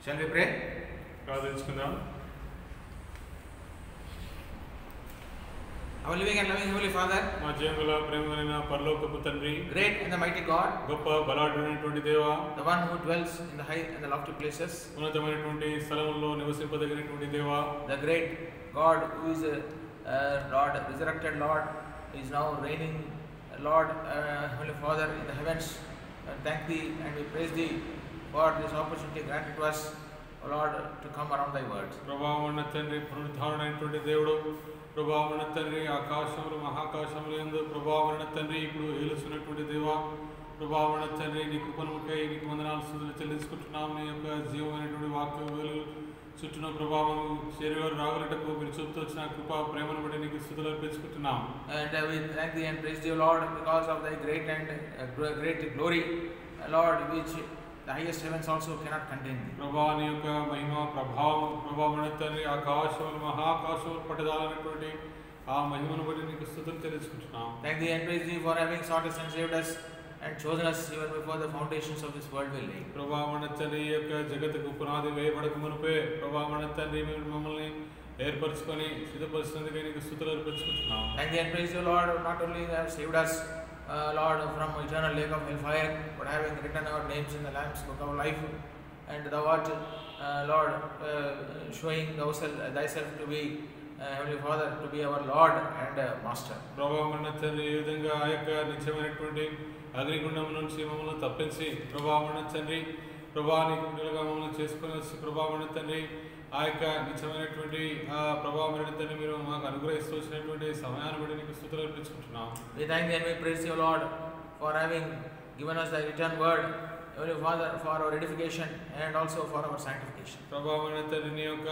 Shall we pray? ప్రార్థించుకుందాం. Our living and loving Heavenly Father, మా జీవముల ప్రేమగలిగిన పరలోకపు తండ్రి, great and the mighty God, గొప్ప బలాఢ్యుడైనటువంటి దేవా, the one who dwells in the high and the lofty places, ఉన్నతమైనటువంటి స్థలముల్లో నివసింపదగినటువంటి దేవా, the great God who is Lord, resurrected Lord, is now reigning Lord, Heavenly Father in the heavens. And thank Thee and we praise Thee for this opportunity granted to us, O Lord, to come around Thy word. ప్రభావమున్న తండ్రి, పునరుద్ధారణైనటువంటి దేవుడు, ప్రభావమున్న తండ్రి, ఆకాశములు మహాకాశములు యందు ప్రభావమున్న తండ్రి ఇప్పుడు ఏలుచున్నటువంటి దేవా, ప్రభావమున్న తండ్రి, నీ కృపణముకై నీకు వందనాలు స్తుతులు చెల్లించుకుంటున్నాం. నీ యొక్క జీవమైనటువంటి వాక్యం వెలుగు చుట్టూన ప్రభావం చేరువారు రాగలటకు మీరు చూపుతూ వచ్చిన కృప ప్రేమను బట్టి నీకు స్తుతులు అర్పించుకుంటున్నాం. And we thank Thee and praise Thee, O Lord, because of Thy great and great glory, Lord, which the highest heavens also cannot contain Thee. ప్రభా నీ యొక్క మహిమ ప్రభావం ప్రభావమున్న తండ్రి, ఆకాశములు మహాకాశములు పట్టదాలైనటువంటి ఆ మహిమను బట్టి నీకు స్తుతులు చెల్లించుకుంటున్నాం. Thank Thee and praise Thee for having sought us and saved us and chosen us even before the foundations of this world were laid. ప్రభావమున్న తండ్రి, ఈ యొక్క జగత్తుకు పునాది వేయబడక మునుపే ప్రభావమున్న తండ్రి మీరు మమ్మల్ని ఏర్పరచుకొని సిద్ధపరిచినందుకే నీకు స్తుతులు అర్పించుకుంటున్నాం. Thank Thee and praise Thee, Lord, not only have saved us, Lord, from eternal lake of hellfire, but having written our names in the Lamb's book of life, and Thou art, Lord, showing Thyself to be, Heavenly Father, to be our Lord and Master. ప్రభావమున్న తండ్రి, ఈ విధంగా ఆ యొక్క నిత్యమైనటువంటి అగ్నిగుండం నుంచి మమ్మల్ని తప్పించి ప్రభావమున్న తండ్రి, ప్రభావాన్ని బిడ్డలుగా మమ్మల్ని చేసుకొని వచ్చి ప్రభావమున్న తండ్రి, ఆ యొక్క నిత్యమైనటువంటి ఆ ప్రభావమైన తండ్రి మీరు మాకు అనుగ్రహిస్తూ వచ్చినటువంటి సమయాన్ని బట్టి నీకు స్తుతులు అర్పించుకుంటున్నాం. We thank Thee and we praise Thee, O Lord, for having given us Thy written word, Heavenly Father, for our edification and also for our sanctification. ప్రభావమైన తండ్రి, నీ యొక్క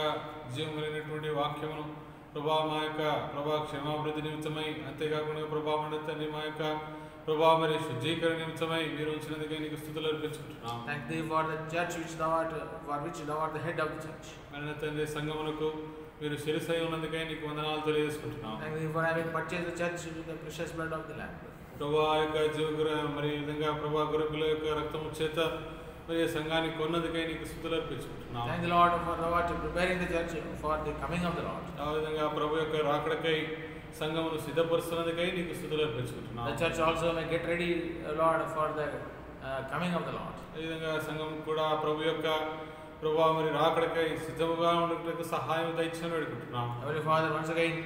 జీవమైనటువంటి వాక్యమును ప్రభా మా యొక్క ప్రభా క్షేమాభివృద్ధి నిమిత్తమై, అంతేకాకుండా ప్రభావమైన తండ్రి మా యొక్క ప్రభావ మరి శుద్ధీకరణ నిమిత్తమై మీరు ఉంచినందుకే నీకు స్తుతులు అర్పించుకుంటున్నాం. Thank Thee for the church which Thou art, for which Thou art the head of the church. అయిన తండ్రి, సంఘమునకు మీరు శిరసై ఉన్నందుకై నీకు వందనాలు తెలియజేసుకుంటున్నాం. Thank Thee for having purchased the church with the precious blood of the Lamb. ప్రభా యొక్క జీవగుర మరి ఈ విధంగా ప్రభా గురుకుల యొక్క రక్తము చేత మరి ఈ సంఘాన్ని కొన్నందుకై నీకు స్తుతులు అర్పించుకుంటున్నాం. Thank the Lord for Thou art preparing the church for the coming of the Lord. ఆ విధంగా ప్రభు యొక్క రాకడకై సంఘమును సిద్ధపరుస్తున్నందుకై నీకు స్తుతులు అర్పించుకుంటున్నాం. The church also may get ready, Lord, for the coming of the Lord. ఈ విధంగా సంఘం కూడా ప్రభు యొక్క ప్రభా మరి రాకడకై సిద్ధముగా ఉండటకు సహాయం దయచేయని వేడుకుంటున్నాం. Heavenly Father, once again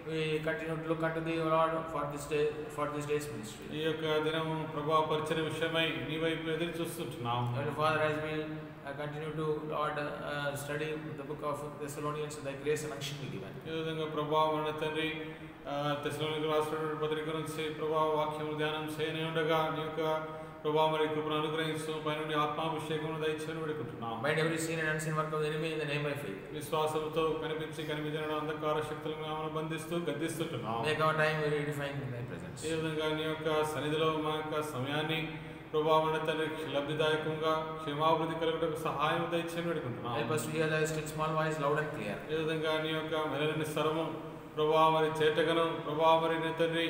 we continue to look unto Thee, O Lord, for this day, for this day's ministry. ఈ యొక్క దినము ప్రభా పరిచయ విషయమై నీ వైపు ఎదురు చూస్తుంటున్నాం. Heavenly Father, as we continue to, Lord, study the book of Thessalonians, Thy grace and unction be given. ఈ విధంగా ప్రభా మన తండ్రి తెస్సలోనికీయులకు రాసినటువంటి పత్రిక నుంచి ప్రభా వాక్యము ధ్యానం చేయని ఉండగా నీ యొక్క ప్రభా మరి కృపను అనుగ్రహించు, పైనుండి ఆత్మాభిషేకమును దయచేయని వేడుకుంటున్నాం. Bind every seen and unseen work of the enemy in the name of faith. విశ్వాసంతో కనిపించి కనిపించిన అంధకార శక్తులను ఆమెను బంధిస్తూ గద్దిస్తుంటున్నాం. Make our time very edifying in Thy presence. ఈ విధంగా నీ యొక్క సన్నిధిలో మా యొక్క సమయాన్ని ప్రభావమైన తండ్రి లబ్ధిదాయకంగా క్షేమాభివృద్ధి కలుగుటకు సహాయం దయచేయని వేడుకుంటున్నాం. Help us to hear Thy still small voice loud and clear. ఈ విధంగా నీ యొక్క మెలలని స్వరము ప్రభా మరి చేటగను ప్రభా మరి నీ తండ్రి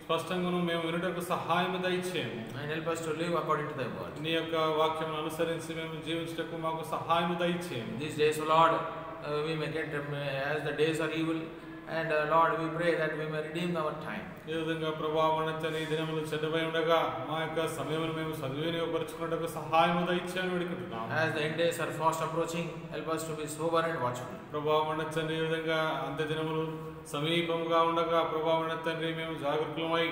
స్పష్టంగాను మేము వినుటకు సహాయం దయచేయము. And help us to live according to Thy word. నీ యొక్క వాక్యం అనుసరించి మేము జీవించటకు మాకు సహాయం దయచేయము. These days, O Lord, we may get, as the days are evil, and Lord, we pray that we may redeem our time. ఈ విధంగా ప్రభావం ఈ దినములు చెడ్డపై ఉండగా మా యొక్క సమయమును మేము సద్వినియోగపరచుకున్నటకు సహాయం దయచేయని వేడుకుంటున్నాం. As the end days are fast approaching, help us to be sober and watchful. ప్రభావం ఈ విధంగా అంత్య దినములు సమీపముగా ఉండగా ప్రభావం తండ్రి మేము జాగరూకులమై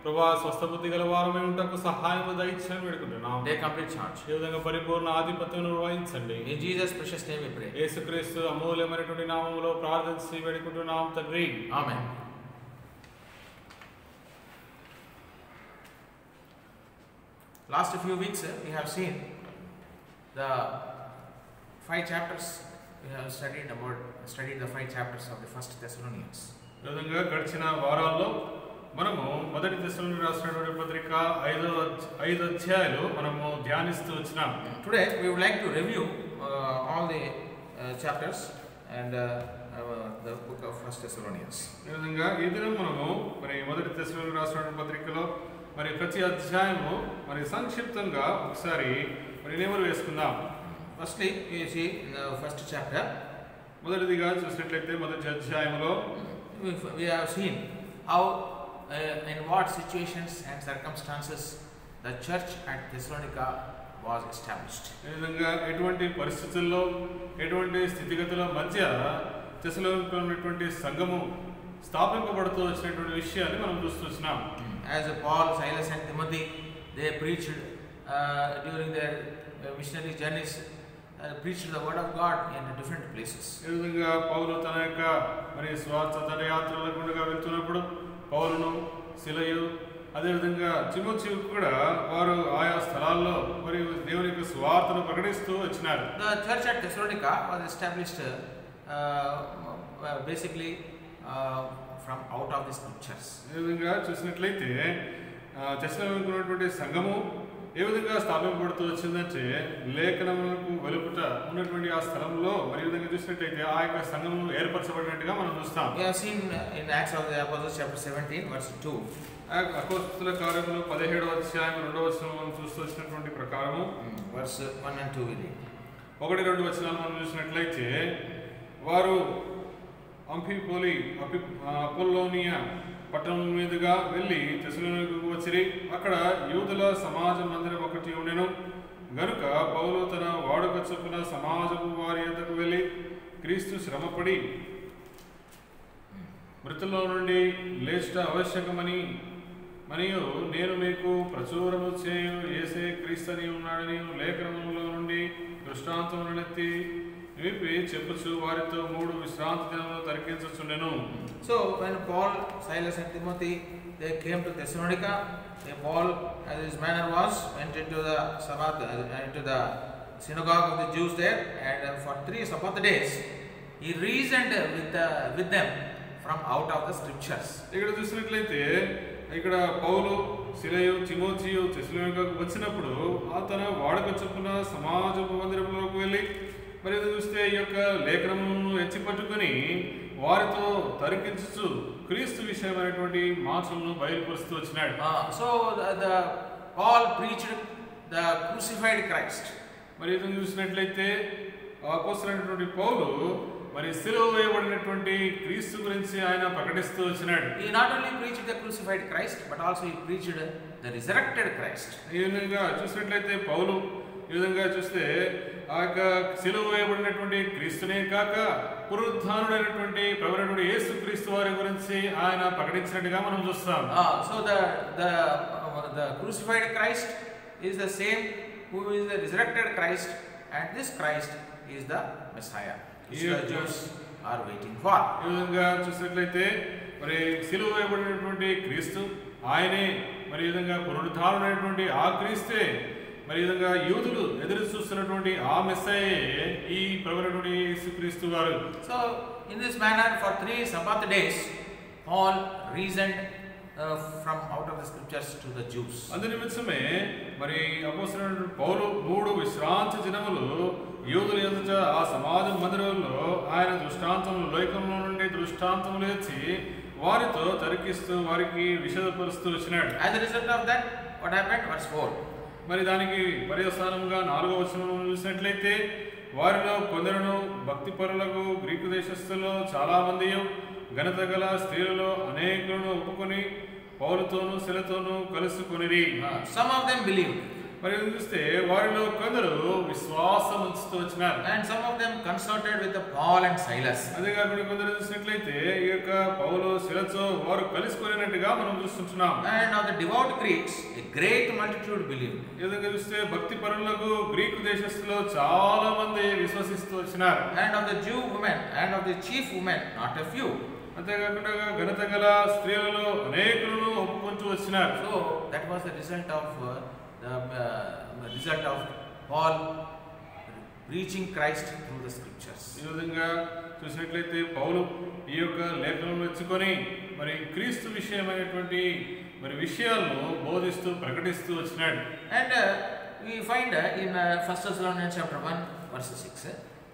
ప్రభా స్వస్థబుద్ధి గల వారమై ఉంటకు సహాయం దయచేయని వేడుకుంటున్నాం. Take complete charge. ఈ విధంగా పరిపూర్ణ ఆధిపత్యం వహించండి. In Jesus' precious name we pray. యేసుక్రీస్తు అమూల్యమైనటువంటి నామములో ప్రార్థించి వేడుకుంటున్నాం తండ్రి. Amen. Last few weeks we have seen the 5 chapters. We have studied the 5 chapters of the First Thessalonians. ఈ విధంగా గడిచిన వారాల్లో మనము మొదటి దశలోనికి రాసినటువంటి పత్రిక 5 అధ్యాయాలు మనము ధ్యానిస్తూ వచ్చినాం. Today we would like to review all the chapters and the book of First Thessalonians. ఈ విధంగా ఈ దినం మనము మరి మొదటి దశలోనికి రాసినటువంటి పత్రికలో మరి ప్రతి అధ్యాయము మరి సంక్షిప్తంగా ఒకసారి మరి నెమరు వేసుకుందాం. Firstly, you see in the first chapter, మొదటిదిగా చూసినట్లయితే మొదటి అధ్యాయంలో we have seen how in what situations and circumstances the church at Thessalonica was established. ఈ విధంగా ఎటువంటి పరిస్థితుల్లో ఎటువంటి స్థితిగతుల మధ్య తెస్సలోనికలో ఉన్నటువంటి సంఘము స్థాపింపబడుతూ వచ్చినటువంటి విషయాన్ని మనం చూస్తున్నాం. As Paul, Silas and Timothy, they preached during their missionary journeys, preached the word of God in different places. ఈ విధంగా పౌలు తన యొక్క మరి స్వార్థ యాత్రల గుండా వెళ్తున్నప్పుడు పౌలును శిలయు అదేవిధంగా తిమోతియు కూడా వారు ఆయా స్థలాల్లో మరియు దేవుని యొక్క సువార్తను ప్రకటిస్తూ వచ్చినారు. The church at Thessalonica was established basically from out of the scriptures. ఈ విధంగా చూసినట్లయితే తెస్సలోనికలో ఉన్నటువంటి సంఘము ఏ విధంగా స్థాపింపబడుతూ వచ్చిందంటే లేఖనములకు వెలుపుట ఉన్నటువంటి ఆ స్థలంలో మరి ఈ విధంగా చూసినట్లయితే ఆ యొక్క సంఘము ఏర్పరచబడినట్టుగా మనం చూస్తాం. We have seen in Acts of the Apostles chapter 17 verse 2. అపోస్తలుల కార్యములు 17వ అధ్యాయం 2వ వచనం మనం చూస్తూ వచ్చినటువంటి ప్రకారము verse 1 and 2 ఇది 1-2 వచనాలు మనం చూసినట్లయితే వారు అపోల్లోనియా పట్టణం మీదుగా వెళ్ళి తెస్సలోనికకు వచ్చిరి. అక్కడ యూదుల సమాజ మందిరం ఒకటి ఉండెను గనుక పౌలు తన వాడుక చొప్పున సమాజపు వారి యొద్దకు వెళ్ళి క్రీస్తు శ్రమపడి మృతుల్లో నుండి లేచుట ఆవశ్యకమని మరియు నేను మీకు ప్రచురము చేయు యేసే క్రీస్తని ఉన్నాడని లేఖనములో నుండి దృష్టాంతములనెత్తి విప్పి చెప్పుచు వారితో 3 విశ్రాంతి దినములు తరికించుచుండెను. So when Paul, Silas and Timothy they came to Thessalonica, Paul, as his manner was, went into the Sabbath, into the synagogue of the Jews there, and for 3 Sabbath days he reasoned with them from out of the scriptures. ఇక్కడ చూసినట్లయితే ఇక్కడ పౌలు శిలయు తిమోతియు తెస్సలోనికకు వచ్చినప్పుడు తన వాడుక చొప్పున సమాజపు మందిరంలోకి వెళ్ళి మరి చూస్తే ఈ యొక్క లేఖనములను ఎత్తిపట్టుకుని వారితో తరికించుచు క్రీస్తు విషయమైనటువంటి మాటలను బయలుపరుస్తూ వచ్చినాడు. So the Paul preached the crucified Christ. మరి ఇది చూసినట్లయితే అపోస్తలుడైనటువంటి పౌలు మరి శిలువ వేయబడినటువంటి క్రీస్తు గురించి ఆయన ప్రకటిస్తూ వచ్చినాడు. He not only preached the crucified Christ but also he preached the resurrected Christ. ఈ విధంగా చూసినట్లయితే పౌలు ఈ విధంగా చూస్తే ఆ యొక్క శిలువ వేయబడినటువంటి క్రీస్తునే కాక పునరుద్ధానుడైనటువంటి ప్రభువైనటువంటి యేసు క్రీస్తు వారి గురించి ఆయన ప్రకటించినట్టుగా మనం చూస్తాం. So the crucified Christ is the same who is the resurrected Christ, and this Christ is the Messiah which the Jews are waiting for. ఈ విధంగా చూసినట్లయితే మరి శిలువ వేయబడినటువంటి క్రీస్తు ఆయనే మరి ఈ విధంగా పునరుద్ధానుడైనటువంటి ఆ క్రీస్తే మరి ఈ విధంగా యూదులు ఎదురు చూస్తున్నటువంటి ఆ మెస్సయే ఈ ప్రభువైనటువంటి యేసుక్రీస్తు వారు. So in this manner for 3 Sabbath days Paul reasoned from out of the scriptures to the Jews. అందునిమిత్తమే మరి అపోస్తలుడైన పౌలు 3 విశ్రాంతి దినములు యూదుల ఎదుట ఆ సమాజ మందిరంలో ఆయన దృష్టాంతములు లేఖనంలో నుండి దృష్టాంతములు ఇచ్చి వారితో తరికిస్తూ వారికి విషదపరుస్తూ వచ్చినాడు. As a result of that, what happened? Verse 4. మరి దానికి పర్యవసానంగా 4వ వచనం చూసినట్లయితే వారిలో కొందరును భక్తి పరులకు గ్రీకు దేశస్థుల్లో చాలా మంది ఘనత గల స్త్రీలలో అనేకులను ఒప్పుకొని పౌలుతోనూ శిలతోనూ కలుసుకొనిరి. Some of them believed. మరి చూస్తే వారిలో కొందరు విశ్వాసం ఉంచుతూ వచ్చినారు. And some of them consulted with the Paul and Silas. అదే కాకుండా కొందరు చూసినట్లయితే ఈ యొక్క పౌలు శిలతో వారు కలుసుకొనినట్టుగా మనం చూస్తుంటున్నాం. And of the devout Greeks, a great multitude believed. ఈ విధంగా చూస్తే భక్తి పరులకు గ్రీకు దేశస్థులో చాలా మంది విశ్వసిస్తూ వచ్చినారు. And of the Jew women and of the chief women, not a few. అంతేకాకుండా ఘనత గల స్త్రీలలో అనేకులను ఒప్పుకుంటూ వచ్చినారు. So that was the result of Paul preaching Christ through the scriptures. ఈ విధంగా చూసినట్లయితే పౌలు ఈ యొక్క లేఖలను ఎత్తుకొని మరి క్రీస్తు విషయమైనటువంటి మరి విషయాలను బోధిస్తూ ప్రకటిస్తూ వచ్చినాడు. And we find in 1 Thessalonians chapter 1 verse 6.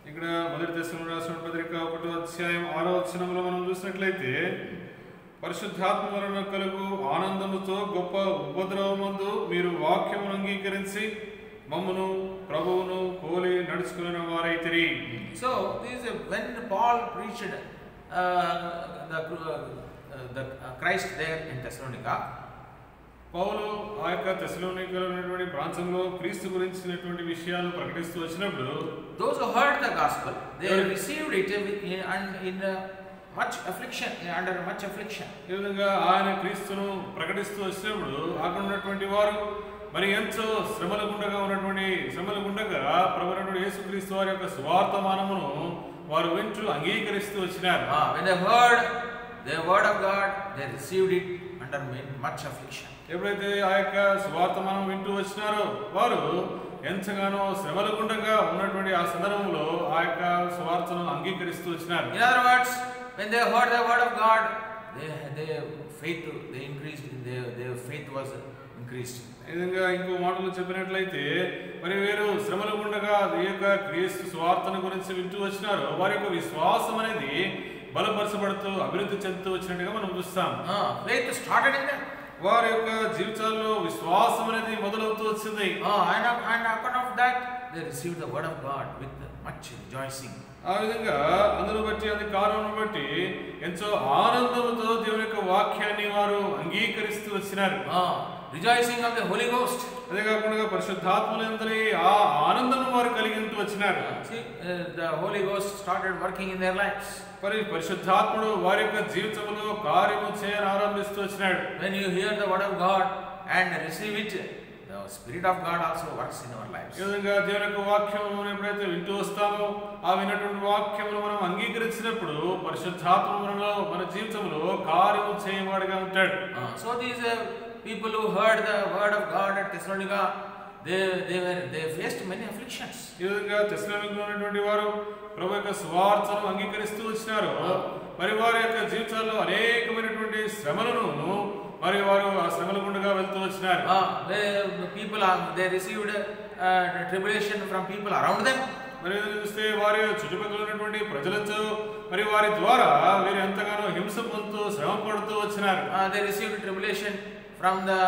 ఇక్కడ మొదటి దశలోనికీయులకు రాసిన పత్రిక 1వ అధ్యాయం 6వ వచనంలో మనం చూసినట్లయితే పరిశుద్ధాత్మ వలన కలుగు ఆనందముతో గొప్ప ఉపద్రవమందు మీరు వాక్యమును అంగీకరించి మమ్మును ప్రభువును పోలి నడుచుకున్న వారైతిరి. So this is when Paul preached the Christ there in Thessalonica. పౌలు ఆ యొక్క తెస్సలోనికలో ఉన్నటువంటి ప్రాంతంలో క్రీస్తు గురించినటువంటి విషయాలు ప్రకటిస్తూ వచ్చినప్పుడు those who heard the gospel, they received it in much affliction, under much affliction. ఈ విధంగా ఆయన క్రీస్తును ప్రకటిస్తూ వచ్చినప్పుడు అక్కడ ఉన్నటువంటి వారు మరి ఎంతో శ్రమల గుండగా ప్రభువైనటువంటి యేసుక్రీస్తు వారి యొక్క సువార్తమానమును వారు వింటూ అంగీకరిస్తూ వచ్చినారు. When they heard the word of God, they received it under much affliction. ఎప్పుడైతే ఆ యొక్క సువార్తమానం వింటూ వచ్చినారో వారు ఎంతగానో శ్రమల గుండగా ఉన్నటువంటి ఆ సందర్భంలో ఆ యొక్క సువార్తను అంగీకరిస్తూ వచ్చినారు. In other words, when they heard the word of God, their faith their faith was increased. ఈ విధంగా ఇంకో మాటలు చెప్పినట్లయితే మరి వీరు శ్రమల గుండగా ఈ యొక్క క్రీస్తు సువార్తను గురించి వింటూ వచ్చినారు. వారి యొక్క విశ్వాసం అనేది బలపరచబడుతూ అభివృద్ధి చెందుతూ వచ్చినట్టుగా మనం చూస్తాం. Faith started in them. వారి యొక్క జీవితాల్లో విశ్వాసం అనేది మొదలవుతూ వచ్చింది. And account of that, they received the word of God with much rejoicing. ఆ విధంగా అందును బట్టి అది కారణం బట్టి ఎంతో ఆనందంతో దేవుని యొక్క వాక్యాన్ని వారు అంగీకరిస్తూ వచ్చినారు. Rejoicing of the Holy Ghost. అదే కాకుండా పరిశుద్ధాత్మలందరి ఆ ఆనందం వారు కలిగింటూ వచ్చినారు. See, the Holy Ghost started working in their lives. పరిశుద్ధాత్ముడు వారి యొక్క జీవితంలో కార్యము చేయని ఆరంభిస్తూ వచ్చినాడు. When you hear the word of God and receive it, the Spirit of God also works in our lives. ఈ విధంగా దేవుని యొక్క వాక్యము ఎప్పుడైతే వింటూ వస్తామో ఆ విన్నటువంటి వాక్యమును మనం అంగీకరించినప్పుడు పరిశుద్ధాత్మ మనలో మన జీవితంలో కార్యము చేయవాడిగా ఉంటాడు. So these people who heard the word of God at Thessalonica, they faced many afflictions. ఈ విధంగా తెస్సలోనికలో ఉన్నటువంటి వారు ప్రభు యొక్క సువార్తను అంగీకరిస్తూ వచ్చినారు. మరి వారి యొక్క జీవితాల్లో అనేకమైనటువంటి శ్రమలను మరి వారు ఆ శ్రమల గుండగా వెళ్తూ వచ్చినారు. They received tribulation from people around them. మరి చూస్తే వారి చుట్టుపక్కల ఉన్నటువంటి ప్రజలతో మరి వారి ద్వారా వీరు ఎంతగానో హింస పొందుతూ శ్రమ పడుతూ వచ్చినారు. They received tribulation from the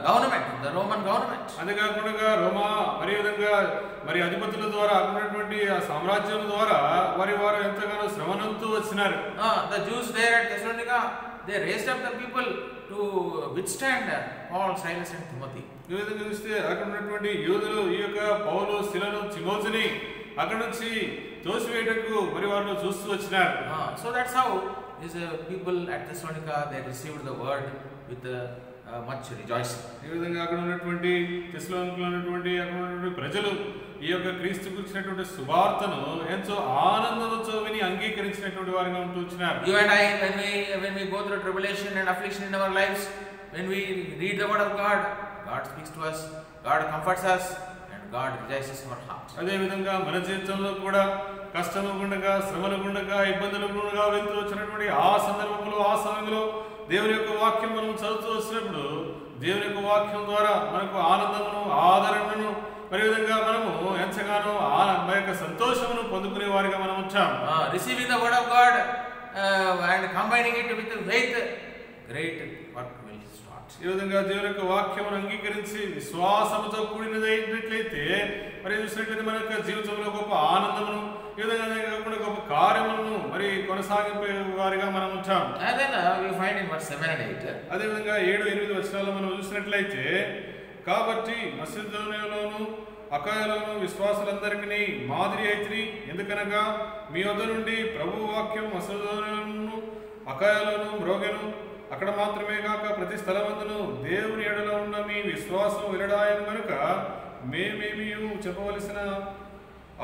government, the Roman government. అదే కాకుండా రోమా మరి విధంగా మరి అధిపతుల ద్వారా ఉన్నటువంటి ఆ సామ్రాజ్యం ద్వారా వారు ఎంతగానో శ్రమనంతూ వచ్చినారు. The Jews there at Thessalonica, they raised up the people to withstand Paul, Silas and Timothy. ఈ విధంగా చూస్తే అక్కడ ఉన్నటువంటి యూదులు ఈ యొక్క పౌలు, సిలను, తిమోతిని అక్కడ నుంచి తోసివేయటకు మరి వాళ్ళు చూస్తూ వచ్చినారు. So that's how these people at Thessalonica, they received the word with much rejoicing. ఈ విధంగా అక్కడ ఉన్నటువంటి తెస్సలోనికలో ఉన్నటువంటి అక్కడ ఉన్నటువంటి ప్రజలు ఈ యొక్క క్రీస్తు గురించినటువంటి సువార్తను ఎంతో ఆనందంతో విని అంగీకరించినటువంటి వారిగా ఉంటూ వచ్చినారు. You and I, when we go through tribulation and affliction in our lives, when we read the word of God, God speaks to us, God comforts us, and God rejoices in our heart. అదే విధంగా మన జీవితంలో కూడా కష్టము గుండగా, శ్రమల గుండగా, ఇబ్బందుల గుండగా వెళ్తూ వచ్చినటువంటి ఆ సందర్భంలో ఆ సమయంలో దేవుని యొక్క వాక్యం మనం చదువుతూ వచ్చినప్పుడు దేవుని యొక్క వాక్యం ద్వారా మనకు ఆనందమును, ఆదరణను మరి విధంగా మనము ఎంతగానో మన యొక్క సంతోషమును పొందుకునే వారిగా మనం వచ్చాం. Receiving the word of God and combining it with faith, great work will start. ఈ విధంగా దేవుని యొక్క వాక్యమును అంగీకరించి విశ్వాసముతో కూడినదైనట్లయితే మరి చూసినట్లయితే మన యొక్క జీవితంలో గొప్ప ఆనందమును ఈ విధంగా కాకుండా గొప్ప కార్యములను మరి కొనసాగింపే వారిగా మనం ఉంటాం. And then we find in verse 7 and 8. అదే విధంగా 7-8 వచనాల్లో మనం చూసినట్లయితే కాబట్టి మసిదోనియలోను అకాయలోను విశ్వాసులందరికీ మాదిరి అయితిరి. ఎందుకనగా మీ వద్ద నుండి ప్రభు వాక్యం మసిదోనియలోను అకాయలోను మ్రోగెను. అక్కడ మాత్రమే కాక ప్రతి స్థలమందును దేవుని ఎడల ఉన్న మీ విశ్వాసం విరడాయను కనుక మేమేమీ చెప్పవలసిన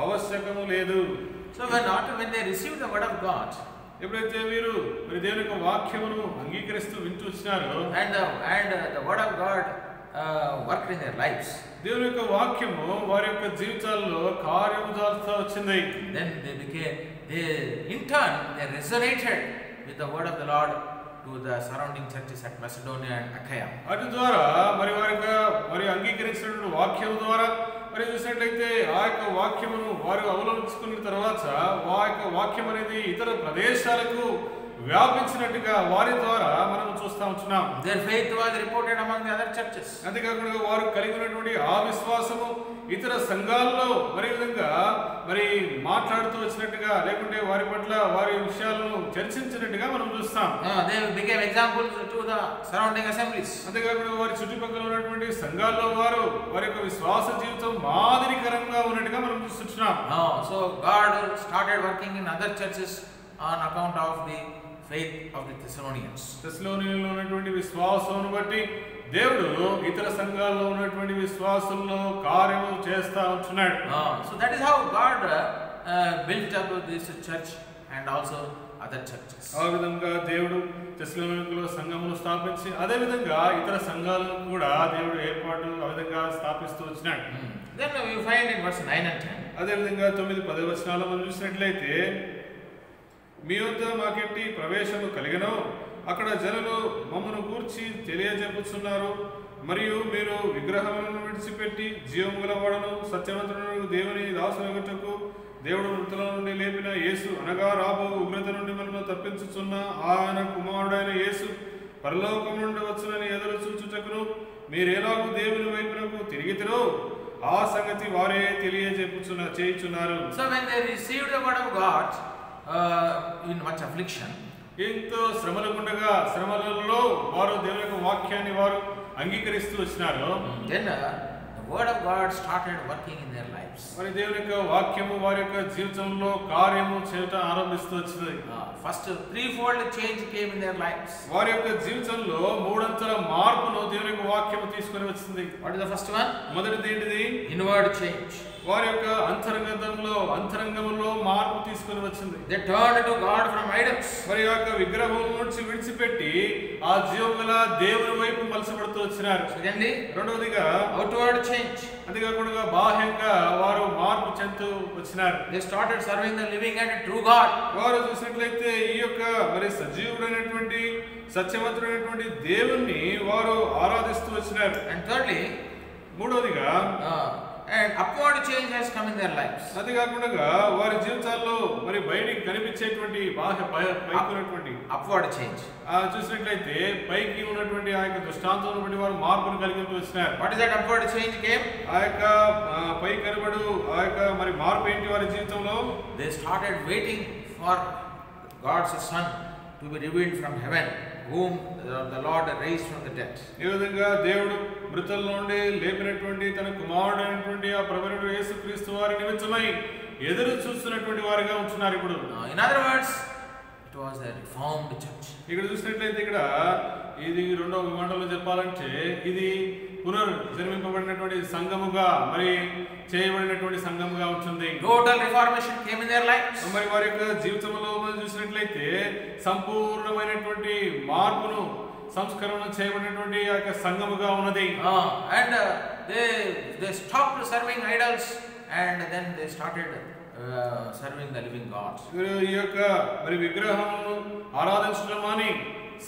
అవశ్యకము లేదు. So when they received the word of God, ఎప్పుడైతే వీరు మరి దేవుని యొక్క వాక్యమును అంగీకరిస్తూ వింటూ వచ్చినారో and the word of God worked in their lives, దేవుని యొక్క వాక్యము వారి యొక్క జీవితాల్లో కార్యము చేస్తూ వచ్చింది. then in turn they resonated with the word of the Lord to the surrounding churches at Macedonia and Achaia. అటు ద్వారా మరి అంగీకరించినటువంటి వాక్యం ద్వారా మరి చూసినట్లయితే ఆ యొక్క వాక్యమును వారు అవలంబించుకున్న తర్వాత ఆ యొక్క వాక్యం అనేది ఇతర ప్రదేశాలకు వ్యాపించినట్టుగా వారి ద్వారా మనం చూస్తా ఉంటున్నాం. Their faith was reported among the other churches. అంతేకాకుండా వారు కలిగి ఉన్నటువంటి ఆ విశ్వాసము ఇతర సంఘాల్లో మరి విధంగా మరి మాట్లాడుతూ వచ్చినట్టుగా లేకుంటే వారి పట్ల వారి విషయాలను చర్చించినట్టుగా మనం చూస్తాం. They became examples to the surrounding assemblies. అంతేకాకుండా వారి చుట్టుపక్కల ఉన్నటువంటి సంఘాల్లో వారి యొక్క విశ్వాస జీవితం మాదిరికరంగా ఉన్నట్టుగా మనం చూస్తున్నాం. So God started working in other churches on account of the faith of the Thessalonians. తెస్సలోనియలో ఉన్నటువంటి విశ్వాసమును బట్టి దేవుడు ఇతర సంఘాల్లో ఉన్నటువంటి విశ్వాసంలో కార్యము చేస్తా ఉంటున్నాడు. So that is how God built up this church and also other churches. ఆ విధంగా దేవుడు తెస్సలోనికలో సంఘమును స్థాపించి అదే విధంగా ఇతర సంఘాలను కూడా దేవుడు ఏర్పాటు ఆ విధంగా స్థాపిస్తూ వచ్చినాడు. Then we find in verse 9 and 10. అదే విధంగా 9-10 వచనాల్లో మనం చూసినట్లయితే మీ వద్ద మాకెట్టి ప్రవేశము కలిగెనో అక్కడ జనులు మమ్మను గూర్చి తెలియజెప్పుచున్నారు. మరియు మీరు విగ్రహములను విడిచిపెట్టి జీవము గలవాడను సత్యవంతుడను దేవుని దాసునగుటకు దేవుడు మృతుల నుండి లేపిన యేసు అనగా రాబో ఉగ్రత నుండి మనల్ని తప్పించుచున్న ఆయన కుమారుడైన యేసు పరలోకం నుండి వచ్చునని ఎదురు చూచుటకును మీరేలాగూ దేవుని వైపునకు తిరిగితిరో ఆ సంగతి వారే చేయుచున్నారు. So when they received the word of God in much affliction, ఎంతో శ్రమలగుండగా శ్రమలలో వారు దేవుని యొక్క వాక్యాన్ని వారు అంగీకరిస్తూ వచ్చినారు. Then the word of God started working in their lives. మరి దేవుని యొక్క వాక్యము వారి యొక్క జీవితంలో కార్యము చేయటం ఆరంభిస్తూ వచ్చింది. First threefold change came in their lives. వారి యొక్క జీవితంలో మూడంతల మార్పును దేవుని యొక్క వాక్యము తీసుకొని వచ్చింది. What is the first one? మొదటిది ఏంటిది? Inward change. వారి యొక్క అంతరంగంలో మార్పు తీసుకొని వచ్చింది. They turned to God from idols. మరి యొక్క విగ్రహం నుంచి విడిచిపెట్టి ఆ జీవగల దేవుని వైపు మలసపడుతూ వచ్చినారు. Secondly, రెండవదిగా outward change. అంతేకాకుండా బాహ్యంగా వారు మార్పు చెందుతూ వచ్చినారు. They started serving the living and true God. వారు చూసినట్లయితే ఈ యొక్క మరి సజీవుడైనటువంటి సత్యవంతుడైనటువంటి దేవుణ్ణి వారు ఆరాధిస్తూ వచ్చినారు. And thirdly, మూడవదిగా and upward change has come in their lives. అది కాకుండా వారి జీవితాల్లో మరి బయటికి కనిపించేటువంటి పైకి upward change చూసినట్లయితే పైకి ఉన్నటువంటి ఆ యొక్క దృష్టాంతం బట్టి వారు మార్పును కలిగి వచ్చినారు. What is that upward change came? ఆ యొక్క పై కనబడు ఆ యొక్క మరి మార్పు ఏంటి వారి జీవితంలో? They started waiting for God's Son to be revealed from heaven, whom the Lord raised from the dead. ఈ విధంగా దేవుడు మృతుల నుండి లేపినటువంటి తన కుమారుడైనటువంటి ఆ ప్రభువైన యేసుక్రీస్తు వారి నిమిత్తమై ఎదురు చూస్తున్నటువంటి వారిగా ఉంటున్నారు ఇప్పుడు. In other words, it was a reformed church. ఇక్కడ చూసినట్లయితే ఇక్కడ ఇది రెండవ మాటలో చెప్పాలంటే ఇది పునర్జన్మింపబడినటువంటి సంఘముగా మరి చేయబడినటువంటి సంఘముగా ఉంటుంది. Total reformation came in their lives. మరి వారి యొక్క జీవితంలో మనం చూసినట్లయితే సంపూర్ణమైనటువంటి మార్పును సంస్కరణ చేయబడినటువంటి ఆ యొక్క సంఘముగా ఉన్నది. And they stopped serving idols and then they started serving the living God. ఈ యొక్క మరి విగ్రహమును ఆరాధించడం అని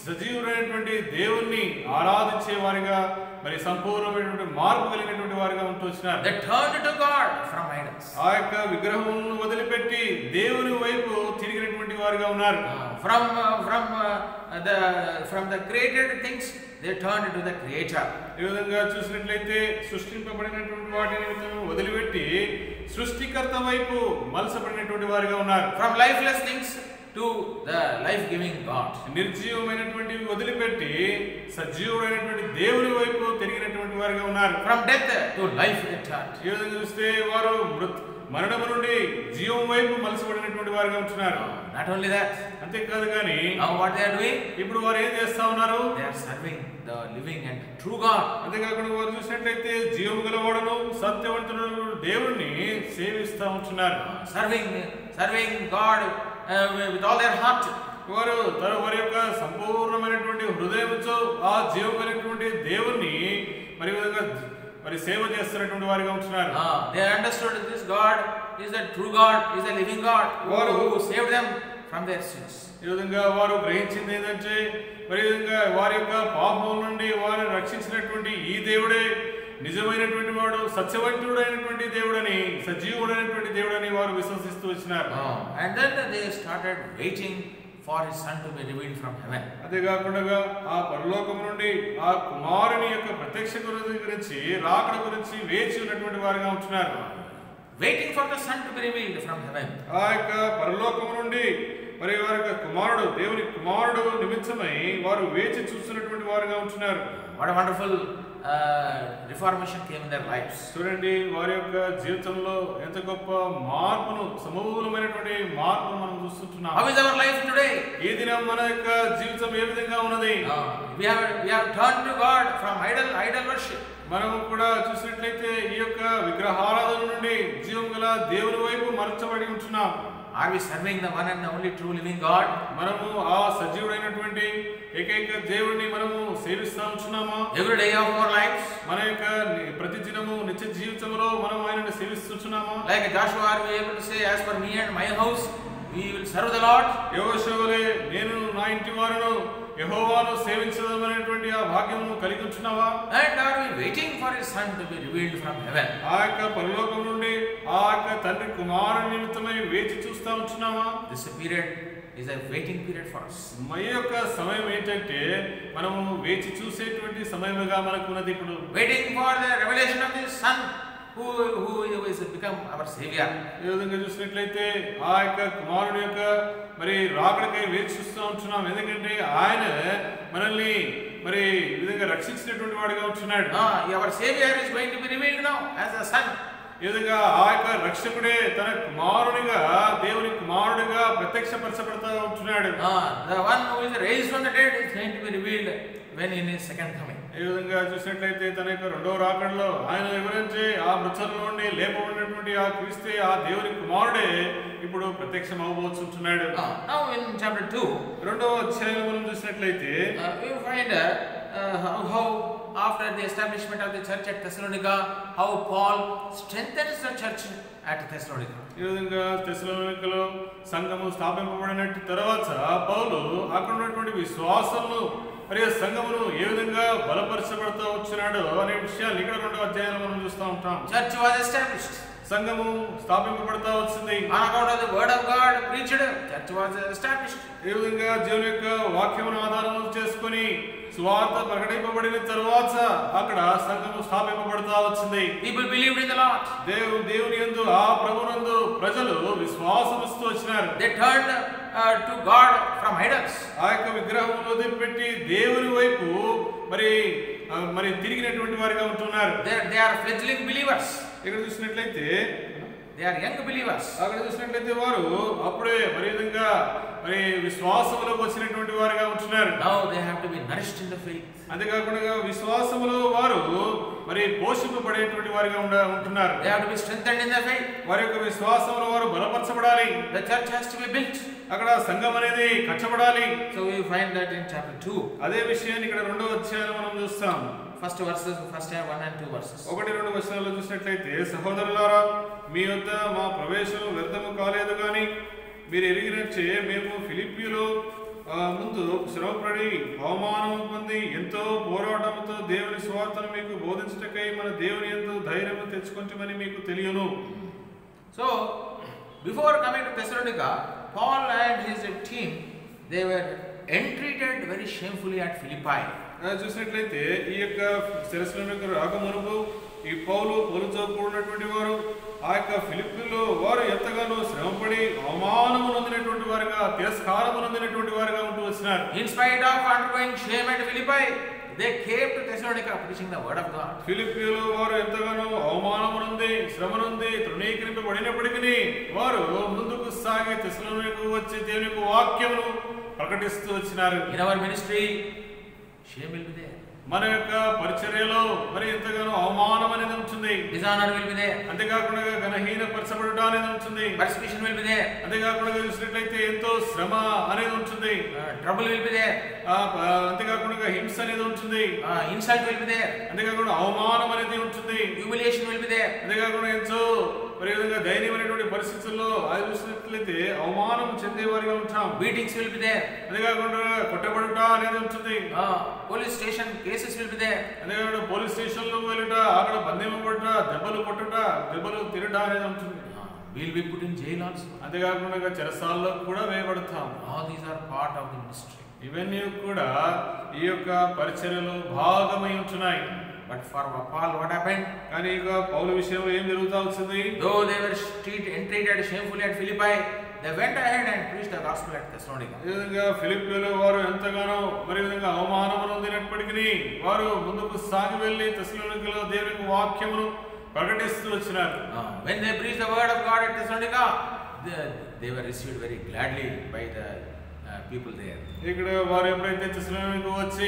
సజీవుడైనటువంటి దేవుణ్ణి ఆరాధించే వారిగా మరి సంపూర్ణమైనటువంటి మార్పు కలిగినటువంటి వారిగా ఉంటూ వచ్చినారు. They turned to God from idols. ఆ యొక్క విగ్రహమును వదిలిపెట్టి దేవుని వైపు తిరిగినటువంటి వారిగా ఉన్నారు. From the created things they turned to the creator. ఈ విధంగా చూసినట్లయితే సృష్టింపబడినటువంటి వాటిని వదిలిపెట్టి సృష్టికర్త వైపు మలసపడినటువంటి వారిగా ఉన్నారు. From lifeless things to the life-giving God. నిర్జీవమైనటువంటి వదిలిపెట్టి సజీవుడైనటువంటి దేవుని వైపు తిరిగినటువంటి వారిగా ఉన్నారు. From death to life returned. ఈ విధంగా చూస్తే వారు మరణము నుండి జీవం వైపు మలసపడినటువంటి వారిగా ఉంటున్నారు. Not only that, అంతేకాదు కానీ now what they are doing? ఇప్పుడు వారు ఏం చేస్తా ఉన్నారు? They are serving the living and true God. అంతేకాకుండా వారు చూసినట్లయితే జీవం గలవాడును సత్యవంతుడు దేవుణ్ణి సేవిస్తూ ఉంటున్నారు. Serving God with all their heart. వారి యొక్క సంపూర్ణమైనటువంటి హృదయంతో ఆ జీవం కలిగినటువంటి దేవుణ్ణి మరి సేవ చేస్తున్నటువంటి వారిగా ఉంటున్నారు. They understood this God is the true God, is the living God who saved them from their sins. ఈ విధంగా వారు గ్రహించింది ఏంటంటే మరి విధంగా వారి యొక్క పాపం నుండి వారిని రక్షించినటువంటి ఈ దేవుడే నిజమైనటువంటి వాడు, సత్యవంతుడైనటువంటి దేవుడని, సజీవుడైనటువంటి దేవుడని వారు విశ్వసిస్తూ వచ్చినారు. And then they started waiting for his son to be revealed from heaven. అదే కాకుండా ఆ పరలోకం నుండి ఆ కుమారుని యొక్క ప్రత్యక్ష గురించి రాకడ గురించి వేచి ఉన్నటువంటి వారుగా ఉంటున్నారు. Waiting for the son to be revealed from heaven. ఆ యొక్క పరలోకం నుండి మరి వారి యొక్క కుమారుడు దేవుని కుమారుడు నిమిత్తమై వారు వేచి చూస్తున్నటువంటి వారుగా ఉంటున్నారు. What a wonderful reformation came in their lives. చూడండి వారి యొక్క జీవితంలో ఎంత గొప్ప మార్పును సమూలమైనటువంటి మార్పును మనం చూస్తున్నాం. How is our life today? ఈ దినం మన యొక్క జీవితం ఏ విధంగా ఉన్నది? We have turned to God from idol worship. మనము కూడా చూసినట్లయితే ఈ యొక్క విగ్రహారాధన నుండి జీవం గల దేవుని వైపు మరచబడి ఉంటున్నాం. Are we serving the one and only true living God? మనము ఆ సజీవుడైనటువంటి ఏకైక దేవుడిని మనము సేవిస్తా ఉంటున్నామా? Every day of our lives. మన యొక్క ప్రతి దినము నిత్య జీవితంలో మనం ఆయనను సేవిస్తున్నామా? Like Joshua, are we able to say, as for me and my house, we will serve the Lord? యెహోషువలే నేను నా ఇంటి వారును యెహోవాను సేవించదమనేటువంటి ఆ భాగ్యమును కలిగి ఉంటున్నావా? And are we waiting for his son to be revealed from heaven? ఆ యొక్క పరలోకం నుండి ఆ యొక్క తండ్రి కుమారుని నిమిత్తమై వేచి చూస్తా ఉంటున్నామా? This period is a waiting period for us. మన యొక్క సమయం ఏంటంటే మనము వేచి చూసేటువంటి సమయముగా మనకు ఉన్నది ఇప్పుడు. Waiting for the revelation of his son who is become our savior. ఈ విధంగా చూసినట్లయితే ఆ యొక్క కుమారుని యొక్క మరి రాకడకై వేచి చూస్తూ ఉంటున్నాం. ఎందుకంటే ఆయన మనల్ని మరి ఈ విధంగా రక్షించినటువంటి వాడిగా ఉంటున్నాడు. Our savior is going to be revealed now as a son. ఈ విధంగా ఆ యొక్క రక్షకుడే తన కుమారునిగా దేవుని కుమారుడిగా ప్రత్యక్షపరచబడతా ఉంటున్నాడు. The one who is raised from the dead is going to be revealed when in his second coming. ఈ విధంగా చూసినట్లయితే తన యొక్క రెండవ రాకడలో ఆయన వివరించి ఆ మృతుల నుండి లేపబడినటువంటి ఆ క్రీస్తే ఆ దేవుని కుమారుడే ఇప్పుడు ప్రత్యక్షం అవబోతుంటున్నాడు. Now in chapter 2, రెండవ అధ్యాయం మనం చూసినట్లయితే we find how after the establishment of the church at Thessalonica, how Paul strengthens the church at Thessalonica. ఈ విధంగా తెస్సలోనికలో సంఘము స్థాపింపబడిన తర్వాత పౌలు అక్కడ ఉన్నటువంటి విశ్వాసులను మరియు సంఘమును ఏ విధంగా బలపరచబడతా వచ్చినాడో అనే విషయాలు ఇక్కడ రెండవ అధ్యాయంలో మనం చూస్తూ ఉంటాం. Church was established. సంఘము స్థాపింపబడతా వచ్చింది. On account of the word of God preached, church was established. ఈ విధంగా దేవుని యొక్క వాక్యమును ఆధారం చేసుకొని సువార్త ప్రకటింపబడిన తర్వాత అక్కడ సంఘము స్థాపింపబడతా వచ్చింది. People believed in the Lord. దేవుని యందు ఆ ప్రభునందు ప్రజలు విశ్వాసముస్తూ వచ్చినారు. They turned to God from idols. ఆ యొక్క విగ్రహమును వదిలిపెట్టి దేవుని వైపు మరి తిరిగినటువంటి వారిగా ఉంటున్నారు. They are fledgling believers. ఇక్కడ చూసినట్లయితే They are young believers. అక్కడ చూసినట్లయితే వారు అప్పుడే మరి విధంగా మరి విశ్వాసములోకి వచ్చినటువంటి వారిగా ఉంటున్నారు. Now they have to be nourished in the faith. అంతేకాకుండా విశ్వాసములో వారు మరి పోషింపబడేటువంటి వారిగా ఉంటున్నారు. They have to be strengthened in the faith. వారి యొక్క విశ్వాసములో వారు బలపరచబడాలి. The church has to be built. అక్కడ సంఘం అనేది కట్టబడాలి. So we find that in chapter 2. అదే విషయాన్ని ఇక్కడ రెండవ అధ్యాయంలో మనం చూస్తాం. First 1 and 2 verses. 1-2 వచనాల్లో చూసినట్లయితే, సహోదరులారా, మీ వద్ద మా ప్రవేశం వ్యర్థము కాలేదు గాని మీరు ఎరిగినట్టే మేము ఫిలిప్పీలో ముందు శ్రమపడి అవమానం పొంది ఎంతో పోరాటంతో దేవుని సువార్తను మీకు బోధించుటకై మన దేవుని యందు ధైర్యము తెచ్చుకొంటిమని మీకు తెలియను. So before coming to Thessalonica, Paul and his team, they were entreated very shamefully at Philippi. చూసినట్లయితే ఈ యొక్క తెస్సలోనిక రాకమునుపు ఈ పౌలుతో కూడినటువంటి వారు ఆ యొక్క ఫిలిప్పీలో వారు ఎంతగానో శ్రమపడి అవమానము నొందినటువంటి వారుగా తిరస్కారము నొందినటువంటి వారుగా ఉంటూ వచ్చినారు. In spite of undergoing shame at Philippi, they came to Thessalonica preaching the word of God. ఫిలిప్పీలో వారు ఎంతగానో అవమానము నొంది శ్రమ నొంది తృణీకరింపబడినప్పటికీ వారు ముందుకు సాగి తెస్సలోనికకు వచ్చి దేవుని యొక్క వాక్యమును ప్రకటిస్తూ వచ్చినారు. In our ministry, shame will be there. మన యొక్క పరిచర్యలో మరి ఎంతగానో అవమానం అనేది ఉంటుంది. Dishonor will be there. అంతేకాకుండా ఘనహీనపరచబడుట అనేది ఉంటుంది. Persecution will be there. అంతేకాకుండా చూసినట్లయితే ఎంతో శ్రమ అనేది ఉంటుంది. Trouble will be there. అంతేకాకుండా హింస అనేది ఉంటుంది. Insult will be there. అంతేకాకుండా అవమానం అనేది ఉంటుంది. Humiliation will be there. అంతేకాకుండా ఎంతో మరి విధంగా దయనీయమైనటువంటి పరిస్థితుల్లో అది చూసినట్లయితే అవమానం చెందేవారిగా ఉంటాం. Beatings will be there. అంతేకాకుండా కొట్టబడుట అనేది ఉంటుంది. Police station cases will be there. అంతేకాకుండా పోలీస్ స్టేషన్లో వెళ్ళుట, అక్కడ బంధింపబడుట, దెబ్బలు కొట్టుట, దెబ్బలు తినట అనేది ఉంటుంది. we'll be put in jail also. అంతేకాకుండా చెరసాలలో కూడా వేయబడతాం. All these are part of the ministry. ఇవన్నీ కూడా ఈ యొక్క పరిచర్యలో భాగమై ఉంటున్నాయి. But for Paul, what happened? కానీ ఇక పౌలు విషయంలో ఏం జరుగుతా వచ్చింది? Though they were treated shamefully at Philippi, they went ahead and preached the gospel at Thessalonica. ఈ విధంగా ఫిలిప్పీలో వారు ఎంతగానో మరి విధంగా అవమానం పొందినప్పటికీ వారు ముందుకు సాగి వెళ్ళి తెస్సలోనికలో దేవుని వాక్యమును ప్రకటిస్తూ వచ్చినారు. When they preached the word of God at Thessalonica, they were received very gladly by the people there. ఇక్కడ వారు ఎప్పుడైతే తెస్సలోనికకు వచ్చి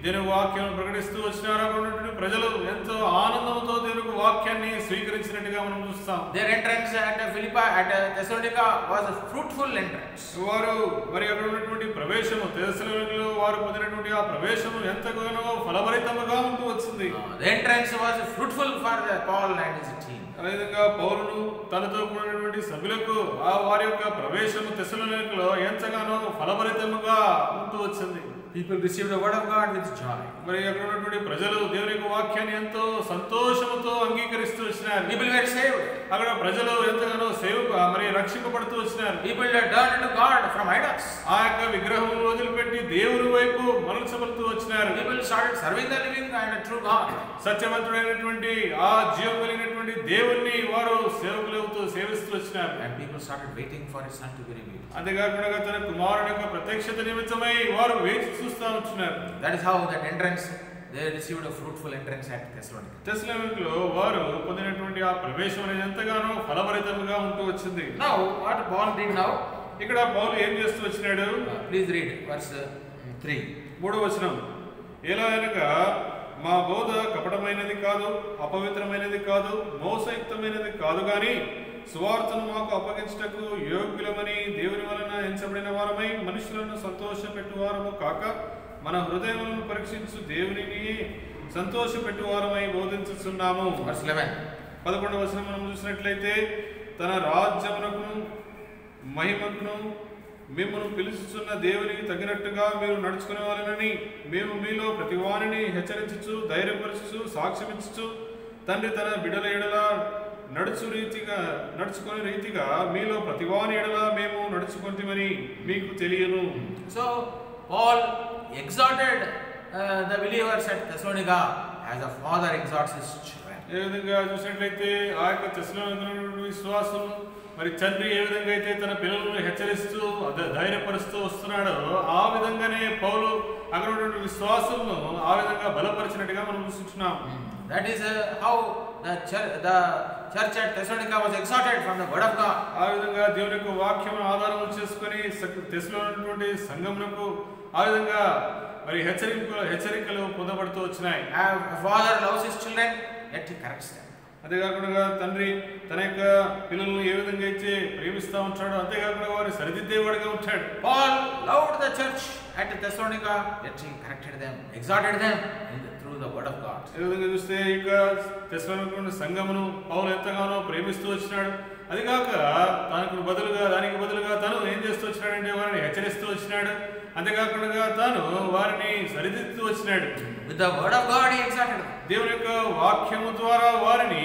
దేవుని వాక్యాన్ని ప్రకటిస్తూ వచ్చినారో అక్కడున్నటువంటి ప్రజలు ఎంతో ఆనందంతో దేవుని వాక్యాన్ని స్వీకరించినట్టుగా మనం చూస్తాం. Their entrance at Philippi, at Thessalonica was a fruitful entrance. వారు మరి అక్కడ ఉన్నటువంటి ప్రవేశము తెస్సలోనికలో వారు పొందినటువంటి ఆ ప్రవేశము ఎంతగానో ఫలభరితముగా ఉంటూ వచ్చింది. The entrance was fruitful for Paul and his team. అదేవిధంగా పౌలును తనతో కూడినటువంటి సభ్యులకు ఆ వారి యొక్క ప్రవేశము తెస్సలోనికలో ఎంతగానో ఫలభరితముగా ఉంటూ వచ్చింది. People received the word of God with joy. మరి అక్కడ ఉన్నటువంటి ప్రజలు దేవుని యొక్క వాక్యాన్ని ఎంతో సంతోషముతో అంగీకరిస్తూ వచ్చినారు. People were saved. అక్కడ ప్రజలు ఎంతగానో మరి రక్షింపబడుతూ వచ్చినారు. People had turned to God from idols. ఆ యొక్క విగ్రహం వదిలిపెట్టి దేవుని వైపు మరల్చబడుతూ వచ్చినారు. People started serving the living and true God. సత్యవంతుడైనటువంటి ఆ జీవం కలిగినటువంటి దేవుణ్ణి వారు సేవిస్తూ వచ్చినారు. And people started waiting for his son to be revealed. అంతేకాకుండా తన కుమారుని యొక్క ప్రత్యక్షత నిమిత్తమై వారు వేచి చూస్తూ ఉంటున్నారు. That is how that entrance, they received a fruitful entrance at Thessalonica. తెస్సలోనికలో వారు పొందినటువంటి ఆ ప్రవేశం అనేది ఎంతగానో ఫలభరితముగా ఉంటూ వచ్చింది. Now what Paul did now? ఇక్కడ పౌలు ఏం చేస్తూ వచ్చినాడు? Please read verse 3. 3వ వచనం. ఎలా అనగా మా బోధ కపటమైనది కాదు, అపవిత్రమైనది కాదు, మోసయుక్తమైనది కాదు గాని సువార్తను మాకు అప్పగించుటకు యోగ్యులమని దేవుని వలన ఎంచబడిన వారమై మనుషులను సంతోషపెట్టువారము కాక మన హృదయములను పరీక్షించు దేవునిని సంతోషపెట్టువారమై బోధించుచున్నాము. 11వ వచనం మనం చూసినట్లయితే తన రాజ్యమునకును మహిమకును మిమ్మల్ని పిలుచుచున్న దేవునికి తగినట్టుగా మీరు నడుచుకునే వాళ్ళని మేము మీలో ప్రతి వారిని హెచ్చరించుచు ధైర్యపరచుచు సాక్ష్యమిచ్చుచు తండ్రి తన బిడ్డల ఎడల నడుచుకునే రీతిగా మీలో ప్రతి వారి ఎడల మేము నడుచుకుంటామని మీకు తెలియను. So Paul exhorted the believers at Thessalonica as a father exhorts his children. ఏ విధంగా చూసినట్లయితే ఆ యొక్క తెస్సలోనికలో విశ్వాసం మరి తండ్రి ఏ విధంగా అయితే తన పిల్లలను హెచ్చరిస్తూ ధైర్యపరుస్తూ వస్తున్నాడో ఆ విధంగానే పౌలు అక్కడ ఉన్నటువంటి విశ్వాసంను ఆ విధంగా బలపరిచినట్టుగా మనం చూస్తున్నాం. That is how the church at Thessalonica was exhorted from the word of God. ఆ విధంగా దేవుని యొక్క వాక్యమును ఆధారం చేసుకొని తెస్సలోనికలో ఉన్నటువంటి సంఘమునకు ఆ విధంగా మరి హెచ్చరికలు పొందబడుతూ వచ్చినాయి. Father loves his children, yet he corrects them. అంతేకాకుండా తండ్రి తన యొక్క పిల్లలను ఏ విధంగా అయితే ప్రేమిస్తూ ఉంటాడో అంతేకాకుండా వారిని సరిదిద్దేవాడుగా ఉంటాడు. Paul loved the church at Thessalonica, yet he corrected them, exhorted them through the word of God. ఏ విధంగా చూస్తే ఇక తెస్సలోనికలో సంఘమును పౌలు ఎంతగానో ప్రేమిస్తూ వచ్చినాడు. అది కాక దానికి బదులుగా తను ఏం చేస్తూ వచ్చినాడంటే వారిని హెచ్చరిస్తూ వచ్చినాడు. అంతేకాకుండా తాను వారిని సరిదిద్దుతూ వచ్చినాడు. With the word of God he exhorted them. దేవుని యొక్క వాక్యము ద్వారా వారిని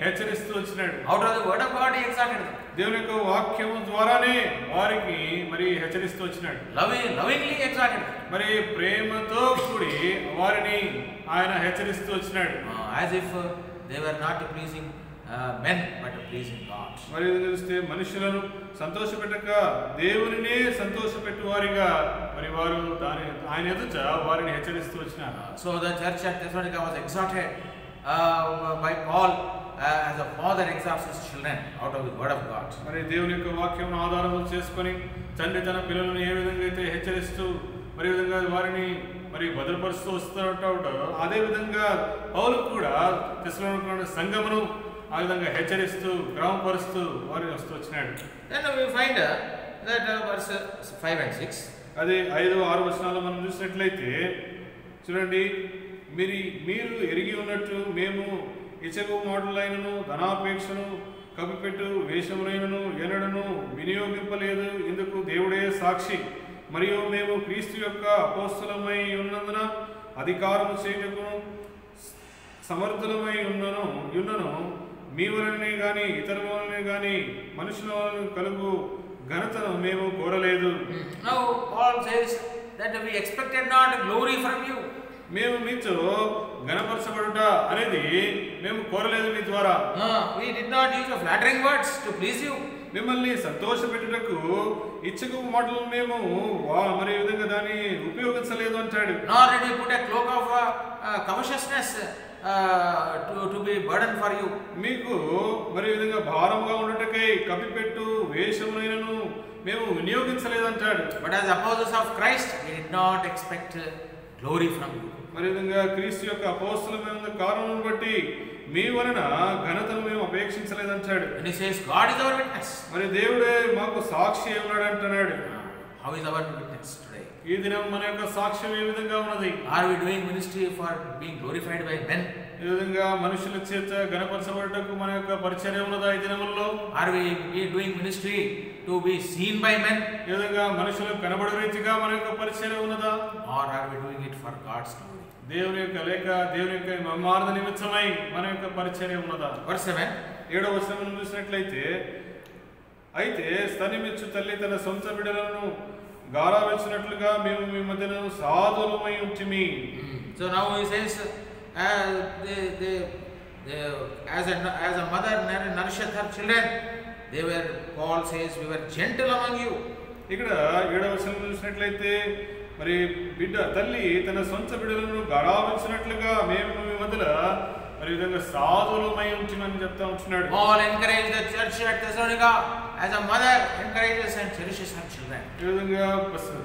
హెచ్చరిస్తూ వచ్చినాడు. Out of the word of God he exhorted them. దేవుని యొక్క వాక్యము ద్వారానే వారికి మరి హెచ్చరిస్తూ వచ్చినాడు. Lovingly exhorted them. మరి ప్రేమతో కూడి వారిని ఆయన హెచ్చరిస్తూ వచ్చినాడు. As if they were not pleasing men but pleasing God. మరి చూస్తే మనుషులను సంతోషపెట్టక దేవునినే సంతోషపెట్టువారిగా మరి వారు ఆయన ఎదుట వారిని హెచ్చరిస్తూ వచ్చినారు. So the church at Thessalonica was exhorted by Paul as a father exhorts his children out of the word of God. మరి దేవుని యొక్క వాక్యమును ఆధారం చేసుకొని తండ్రి తన పిల్లలను ఏ విధంగా అయితే హెచ్చరిస్తూ మరి విధంగా వారిని మరి భద్రపరుస్తూ వస్తుంటాడో అదే విధంగా పౌలు కూడా తెస్సలోనికలో సంఘమును ఆ విధంగా హెచ్చరిస్తూ క్రమపరుస్తూ వారిని వస్తూ వచ్చినాడు. Then we find that verse 5 and 6. అది 5, 6 వచనాల్లో మనం చూసినట్లయితే చూడండి, మీరు ఎరిగి ఉన్నట్టు మేము ఇచ్చగు మాటలైనను ధనాపేక్షను కప్పిపెట్టు వేషములైనను ఎన్నడను వినియోగింపలేదు. ఇందుకు దేవుడే సాక్షి. మరియు మేము క్రీస్తు యొక్క అపోస్తలమై ఉన్నందున అధికారము చేయుటకు సమర్థులమై ఉన్నను మీ వలనే గాని ఇతరుల వలనే గాని మనుషుల వలన కలుగు ఘనతను మేము కోరలేదు. Now Paul says that we expected not glory from you. మేము మీతో ఘనపరచబడుట అనేది మేము కోరలేదు మీ ద్వారా. We did not use flattering words to please you. మిమ్మల్ని సంతోషపెట్టుటకు ఇచ్చకు మాటలు మేము మరి విధంగా దాన్ని ఉపయోగించలేదు అంటాడు. Nor did we put a cloak of covetousness to be burden for you. మీకు మరి విధంగా భారంగా ఉండటకై కప్పిపెట్టు వేషములైనను మేము వినియోగించలేదంటాడు. But as apostles of Christ, we did not expect glory from you. మరి విధంగా క్రీస్తు యొక్క అపోస్తలమైన కారణం బట్టి మీ వలన ఘనతను మేము అపేక్షించలేదంటాడు. And he says God is our witness. మరి దేవుడే మాకు సాక్షి ఉన్నాడు అంటున్నాడు. How is our witness today? ఈ దినం మన యొక్క సాక్ష్యం ఏ విధంగా ఉన్నది? Are we doing ministry for being glorified by men? ఈ విధంగా మనుషుల చేత ఘనపరచబడటకు మన యొక్క పరిచర్య ఉన్నదా ఈ దినముల్లో? Are we doing ministry to be seen by men? ఈ విధంగా మనుషులకు కనబడే రీతిగా మన యొక్క పరిచర్య ఉన్నదా? Or are we doing it for God's glory? దేవుని యొక్క దేవుని యొక్క మహిమార్థ నిమిత్తమై మన యొక్క పరిచర్య ఉన్నదా? Verse 7. 7వ వచనం చూసినట్లయితే, అయితే స్తనిమిచ్చు తల్లి తన సొంత బిడ్డలను గారావించినట్లుగా మేము మీ మధ్యన సాధులమై ఉంటిమి. So now he says, as a mother nourisheth her children, Paul says, we were gentle among you. ఇక్కడ 7వ వచనం చూసినట్లయితే, మరి బిడ్డ తల్లి తన సొంత బిడ్డలను గారావించినట్లుగా మేము మీ మధ్యన మరి విధంగా సాధులమై ఉంటిమని చెప్తా ఉంటున్నాడు. Paul encouraged the church at Thessalonica as a mother encourages and cherishes her children. ఈ విధంగా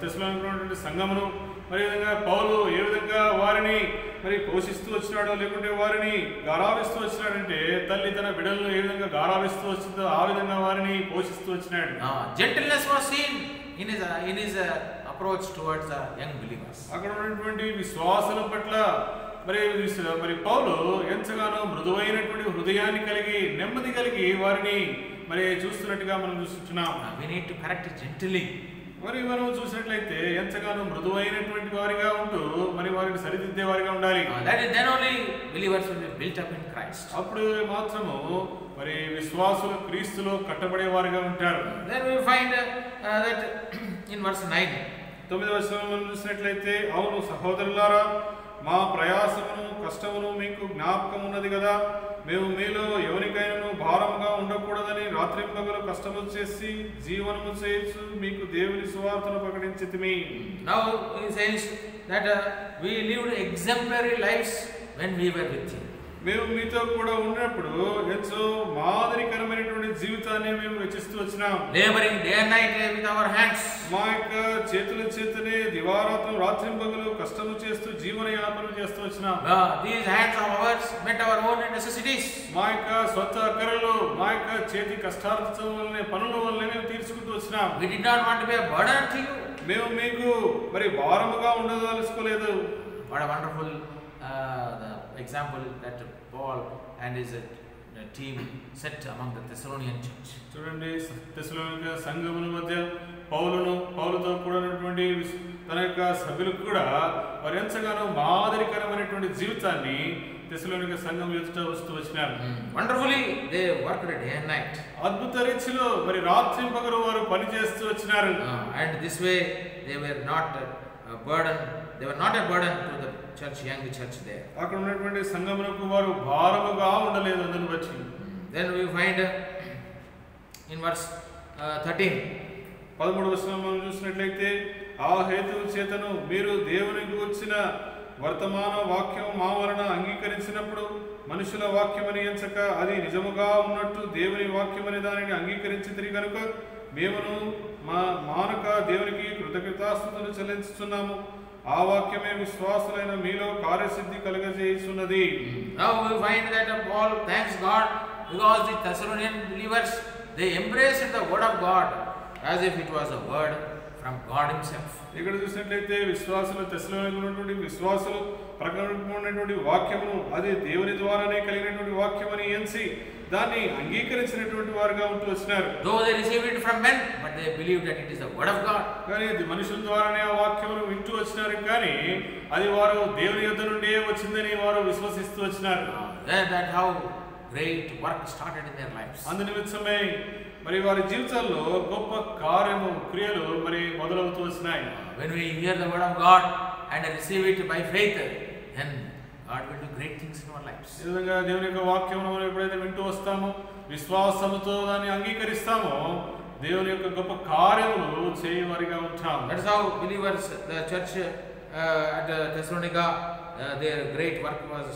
తెస్సలోనికలో ఉన్నటువంటి సంఘమును మరి విధంగా పౌలు ఏ విధంగా వారిని మరి పోషిస్తూ వచ్చినాడో లేకుంటే వారిని గారావిస్తూ వచ్చినాడంటే, తల్లి తన బిడ్డలను ఏ విధంగా గారావిస్తూ వచ్చిందో ఆ విధంగా వారిని పోషిస్తూ వచ్చినాడు. Gentleness was seen in his approach towards the young believers. అక్కడ ఉన్నటువంటి విశ్వాసుల పట్ల మరి పౌలు ఎంతగానో మృదువైనటువంటి హృదయాన్ని కలిగి నెమ్మది కలిగి వారిని మరి చూస్తున్నట్టుగా మనం చూస్తున్నాం. We need to correct it gently. మరి మనం చూసినట్లయితే ఎంతగానో మృదువైనటువంటి వారిగా ఉంటూ మరి వారిని సరిదిద్దే వారిగా ఉండాలి. Then only believers will be built up in Christ. అప్పుడు మాత్రము మరి విశ్వాసులు క్రీస్తులో కట్టబడే వారిగా ఉంటారు. Then we find that in verse 9. 9వ వచనం మనం చూసినట్లయితే, అవును సహోదరులారా, మా ప్రయాసమును కష్టమును మీకు జ్ఞాపకం ఉన్నది కదా. మేము మీలో ఎవరికైనా భారముగా ఉండకూడదని రాత్రింపగలు కష్టము చేసి జీవనము చేయొచ్చు మీకు దేవుని సువార్తను ప్రకటించితిమి. Now he says that we lived exemplary lives when we were with you. మేము మీతో కూడా ఉన్నప్పుడు ఎంతో మాదిరికరమైనటువంటి జీవితాన్ని మేము రచిస్తూ వచ్చినాం. Laboring day and night with our hands. మా యొక్క చేతుల చేతనే దివారాత్రం రాత్రింపగలు కష్టము చేస్తూ జీవన యాపన చేస్తూ వచ్చినాం. These hands of ours met our own necessities. మా యొక్క స్వంత అక్కరలు మా యొక్క చేతి కష్టార్జితం వల్లనే పనుల వల్లనే మేము తీర్చుకుంటూ వచ్చినాం. We did not want to be a burden to you. మేము మీకు మరి భారముగా ఉండదలుచుకోలేదు. What a wonderful the example that Paul and his team set among the Thessalonian church. చూడండి, తెస్సలోనిక సంఘముల మధ్య పౌలుతో కూడా ఉన్నటువంటి తన యొక్క సభ్యులకు కూడా వారు ఎంతగానో మాదిరికరమైనటువంటి జీవితాన్ని తెస్సలోనిక సంఘం ఎదుట వస్తూ వచ్చినారు. Wonderfully they worked day and night. అద్భుత రీతిలో మరి రాత్రింపగలు వారు పని చేస్తూ వచ్చినారు. And this way they were not a burden. They were not a burden to the church, young church there. అక్కడ ఉన్నటువంటి సంఘమునకు వారు భారముగా ఉండలేదు. అందుని బట్టి Then we find in verse 13. 13వ వచనం మనం చూసినట్లయితే, ఆ హేతువు చేతను మీరు దేవునికి వచ్చిన వర్తమాన వాక్యం మా వలన అంగీకరించినప్పుడు మనుషుల వాక్యమని ఎంచక అది నిజముగా ఉన్నట్టు దేవుని వాక్యమని దానిని అంగీకరించితిరి కనుక మేమును మానక దేవునికి కృతజ్ఞతాస్తుతులు చెల్లించుచున్నాము. ఆ వాక్యమే విశ్వాసులైన మీలో కార్యసిద్ధి కలుగజేయుచున్నది. Now we find that Paul thanks God because the Thessalonian believers, they embraced the word of God as if it was a word from God himself. ఇక్కడ చూసినట్లయితే విశ్వాసులు తెస్సలోనికలో ఉన్నటువంటి విశ్వాసులు ప్రకటించినటువంటి వాక్యమును అది దేవుని ద్వారానే కలిగినటువంటి వాక్యమని ఎంచి దాన్ని అంగీకరించినటువంటి వారుగా ఉంటూ వచ్చినారు. Though they received it from men, but they believed that it is the word of God. కానీ ఇది మనుషుల ద్వారానే ఆ వాక్యమును వింటూ వచ్చినారు, కానీ అది వారు దేవుని యొద్ద నుండి వచ్చిందని వారు విశ్వసిస్తూ వచ్చినారు. That's how great work started in their lives. అందునిమిత్తమే మరి వారి జీవితాల్లో గొప్ప కార్యము క్రియలు మరి మొదలవుతూ వస్తున్నాయి. When we hear the word of God and receive it by faith, then God will do great things in our lives. ఈ విధంగా దేవుని యొక్క వాక్యమును మనం ఎప్పుడైతే వింటూ వస్తామో, విశ్వాసముతో దాన్ని అంగీకరిస్తామో, దేవుని యొక్క గొప్ప కార్యములు చేయవారిగా ఉంటాం. That is how believers, the church at Thessalonica, their great work was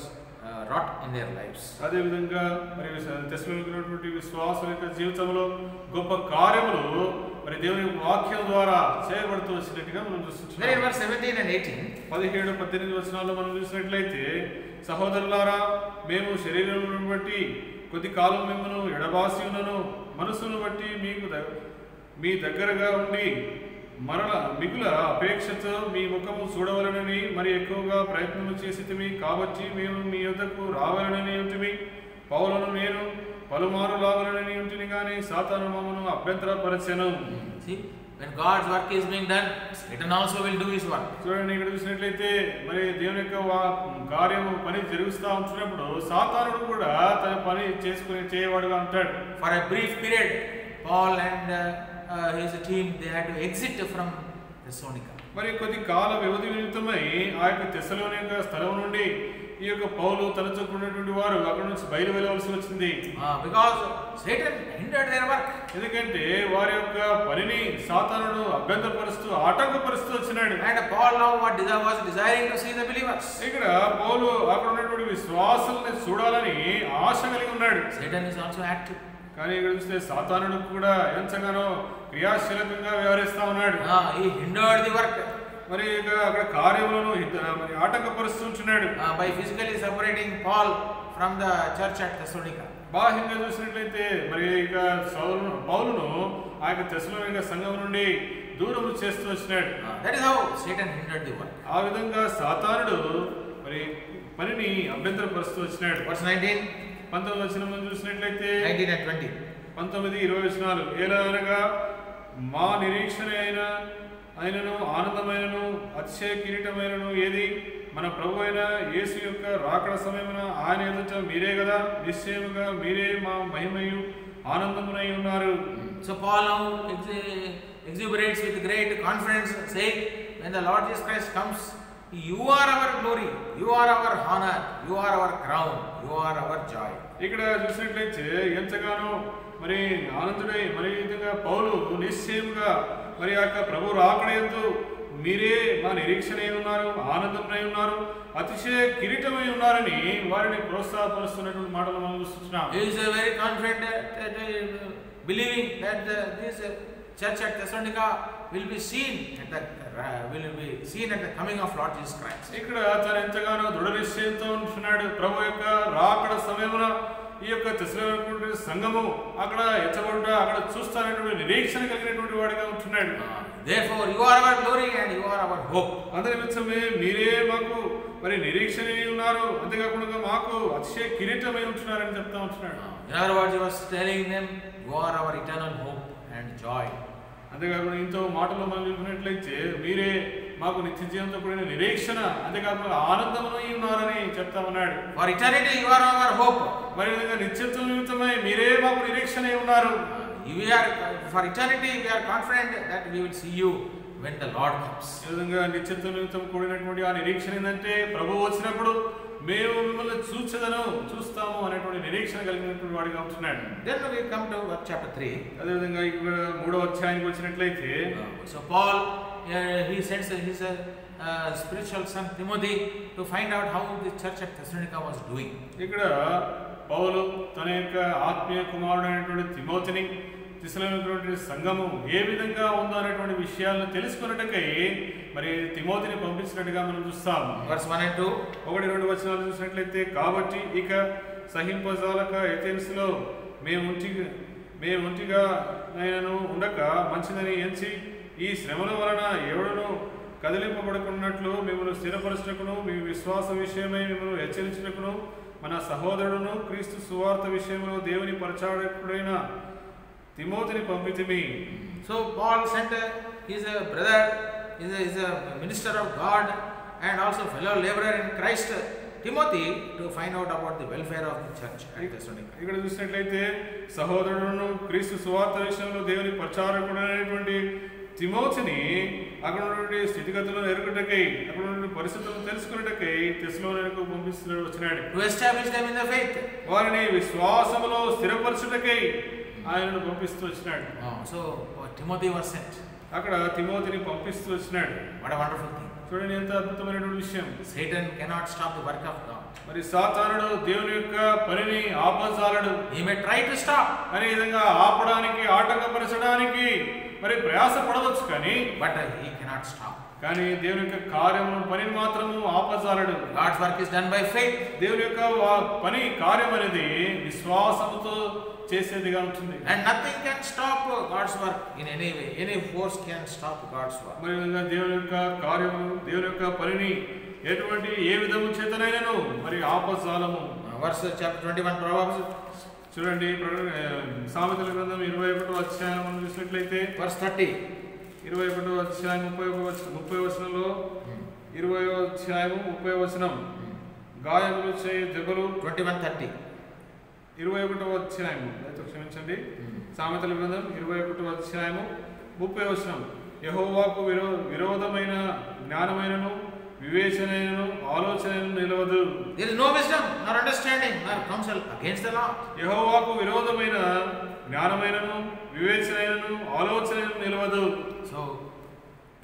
wrought in their lives. అదే విధంగా మరి తెస్సలోనికలోని విశ్వాసుల యొక్క జీవితంలో గొప్ప కార్యములు మరి దేవుని వాక్యం ద్వారా చేయబడుతూ వచ్చినట్టుగా మనం చూస్తున్నాం. Then in verse 17 and 18, 17-18 వచనాల్లో మనం చూసినట్లయితే, సహోదరులారా, మేము శరీరమును బట్టి కొద్ది కాలం మిమ్మల్ని ఎడబాసి ఉన్నను, మనసును బట్టి మీ దగ్గరగా ఉండి మరల మిగుల అపేక్షతో మీ ముఖము చూడవలనని మరి ఎక్కువగా ప్రయత్నము చేసితిమి. కాబట్టి మేము మీ యొద్దకు రావాలని ఉంటిమి. పౌలను నేను పలుమారు రావాలని ఉంటిని కానీ సాతాను మమ్మను అభ్యంతరపరచెను. When God's work is being done, Satan also will do his work. చూడండి, ఇక్కడ చూసినట్లయితే మరి దేవుని యొక్క కార్యము పని జరుగుతూ ఉంటున్నప్పుడు సాతానుడు కూడా తన పని చేయవాడుగా ఉంటాడు. For a brief period, Paul and his team, they had to exit from Thessalonica. మరి కొద్ది కాల వ్యవధి నిమిత్తమై ఆ యొక్క తెస్సలోనిక స్థలం నుండి ఈ యొక్క పౌలు తనతో కూడినటువంటి వారు అక్కడ నుంచి బయలు వెళ్ళవలసి వచ్చింది. Because Satan hindered their work. ఎందుకంటే వారి యొక్క పనిని సాతానుడు అభ్యంతరపరుస్తూ ఆటంకపరుస్తూ వచ్చినాడు. And Paul now was desiring to see the believers. ఇక్కడ పౌలు అక్కడ ఉన్నటువంటి విశ్వాసుల్ని చూడాలని ఆశ కలిగి ఉన్నాడు. Satan is also active. కానీ ఇక్కడ చూస్తే సాతానుడు కూడా ఎంతగానో క్రియాశీలకంగా వ్యవహరిస్తా ఉన్నాడు. He hindered the work. మరి అక్కడ కార్యములను మరి ఆటంకపరుస్తుంటున్నాడు. By physically separating Paul from the church at Thessalonica. బాహ్యంగా చూసినట్లయితే మరి ఇక పౌలును ఆ యొక్క తెస్సలోనిక సంఘం నుండి దూరం చేస్తూ వచ్చినాడు. That is how Satan hindered the work. ఆ విధంగా సాతానుడు మరి పనిని అభ్యంతరపరుస్తూ వచ్చినాడు. Verse 19. 19 వచనం చూసినట్లయితే 19 and 20. 19-20 వచనాలు. ఎలా అనగా మా నిరీక్షణ అయినను ఆనందమైనను అతిశయ కిరీటమైనను ఏది? మన ప్రభు అయిన యేసు యొక్క రాకడ సమయమున ఆయన ఎదుట మీరే కదా, నిశ్చయముగా మీరే మా మహిమయు ఆనందమునై ఉన్నారు. So Paul now exuberates with great confidence, saying, when the Lord Jesus Christ comes, you are our glory, you are our honor, you are our crown, you are our joy. ఇక్కడ చూసినట్లయితే ఎంతగానో మరి ఆనందుడై మరి విధంగా పౌలు నిశ్చయముగా మరి ఆ యొక్క ప్రభు రాకడయందు మీరే మా నిరీక్షణ ఉన్నారు, ఆనందమై ఉన్నారు, అతిశయ కిరీటమై ఉన్నారని వారిని ప్రోత్సాహపరుస్తున్నటువంటి మాటలు మనం చూస్తున్నాం. He is very confident believing that this church at Thessalonica will be seen at the coming of Lord Jesus Christ. ఇక్కడ తను ఎంతగానో దృఢ నిశ్చయంతో ఉంటున్నాడు. ప్రభు యొక్క రాకడ సమయమున ఈ యొక్క తెస్సలోనిక సంఘము అక్కడ ఎత్తబడుట అక్కడ చూస్తానటువంటి నిరీక్షణ కలిగినటువంటి వాడిగా ఉంటున్నాడు. Therefore you are our glory and you are our hope. అందరి నిమిత్తమే మీరే మాకు మరి నిరీక్షణ ఉన్నారు, అంతేకాకుండా మాకు అతిశయ కిరీటమై ఉంటున్నారని చెప్తా ఉంటున్నాడు. In other words, he was telling them, you are our eternal hope and joy. అంతేకాకుండా ఇంతో మాటలో మనం చూసినట్లయితే మీరే మాకు నిత్య జీవంతో కూడిన నిరీక్షణ, అంతేకాకుండా ఆనందమై ఉన్నారని చెప్తా ఉన్నాడు. For eternity you are our hope. మరి విధంగా నిత్యత్వం నిమిత్తమై మీరే మాకు నిరీక్షణ ఉన్నారు. For eternity we are confident that we will see you when the Lord comes. ఈ విధంగా నిత్యత్వం నిమిత్తం కూడినటువంటి ఆ నిరీక్షణ ఏంటంటే ప్రభువు వచ్చినప్పుడు మేము మిమ్మల్ని చూస్తాము అనేటువంటి నిరీక్షణ కలిగినటువంటి వాడిగా ఉంటున్నాడు. Then we come to chapter 3. అదే విధంగా ఇక్కడ 3వ అధ్యాయానికి వచ్చినట్లయితే so Paul he sends his spiritual son Timothy to find out how the church at Thessalonica was doing. ఇక్కడ పౌలు తన యొక్క ఆత్మీయ కుమారుడైనటువంటి తిమోతిని తెస్సలోనిక సంఘము ఏ విధంగా ఉందో అనేటువంటి విషయాలను తెలుసుకున్నట్టుకై మరి తిమోతిని పంపించినట్టుగా మనం చూస్తాం. Verse 1 and 2. 1-2 వచనాలు చూసినట్లయితే, కాబట్టి ఇక సహింపజాలక ఎథెన్సులో మేముంటిగా ఆయనను ఉండక మంచిదని ఎంచి ఈ శ్రమల వలన ఎవడును కదిలింపబడుకున్నట్లు మిమ్మల్ని స్థిరపరచుటకును మీ విశ్వాస విషయమై మిమ్మల్ని హెచ్చరించుటకును మన సహోదరుడును క్రీస్తు సువార్త విషయంలో దేవుని పరిచారకుడైన తిమోతిని పంపితిమి. So Paul sent his brother, is a minister of God and also fellow laborer in Christ, Timothy to find out about the welfare of the church at Thessalonica. ఇక్కడ చూసినట్లయితే సహోదరుడును క్రీస్తు సువార్త విషయంలో దేవుని ప్రచారకుడైనటువంటి తిమోతిని అక్కడ ఉన్నటువంటి స్థితిగతులను ఎరుగుటకై, అక్కడ ఉన్నటువంటి పరిస్థితులను తెలుసుకున్నటకై తెస్సలోనికకు పంపిస్తున్నాడు వచ్చినాడు. To establish them in the faith. వారిని విశ్వాసములో స్థిరపరచుటకై ఆయనను పంపిస్తూ వచ్చినాడు. So Timothy was sent. అక్కడ తిమోతిని పంపిస్తూ వచ్చినాడు. What a wonderful thing. చూడండి ఎంత అద్భుతమైనటువంటి విషయం. Satan cannot stop the work of God. మరి సాతానుడు దేవుని యొక్క పనిని ఆపజాలడు. He may try to stop. అనే విధంగా ఆపడానికి, ఆటంకపరచడానికి మరి ప్రయాస పడవచ్చు, కానీ but he cannot stop. కానీ దేవుని యొక్క కార్యమును, పనిని మాత్రము ఆపజాలడు. God's work is done by faith. దేవుని యొక్క పని, కార్యం అనేది విశ్వాసముతో చేసేదిగా ఉంటుంది. And nothing can stop God's work in any way. Any force can stop God's work. మరి దేవుని యొక్క కార్యము, దేవుని యొక్క పనిని ఎటువంటి ఏ విధము చేతనైనను మరి ఆపజాలము. Verse chapter 21 Proverbs. చూడండి సామెతల గ్రంథం 21వ అధ్యాయం మనం చూసినట్లయితే verse 30. 21వ అధ్యాయం 30వ వచనంలో 20వ అధ్యాయం 30వ వచనం, గాయములు చేయ దెబ్బలు. 21:30. 21వ అధ్యాయం క్షమించండి, సామెతల గ్రంథం 21వ అధ్యాయము 30వ వచనం, యెహోవాకు విరోధమైన జ్ఞానమైనను వివేచనైనను ఆలోచనైనను నిలవదు. There is no wisdom nor understanding nor counsel against the Lord. యెహోవాకు విరోధమైన జ్ఞానమైనను వివేచనైనను ఆలోచనైనను నిలవదు. So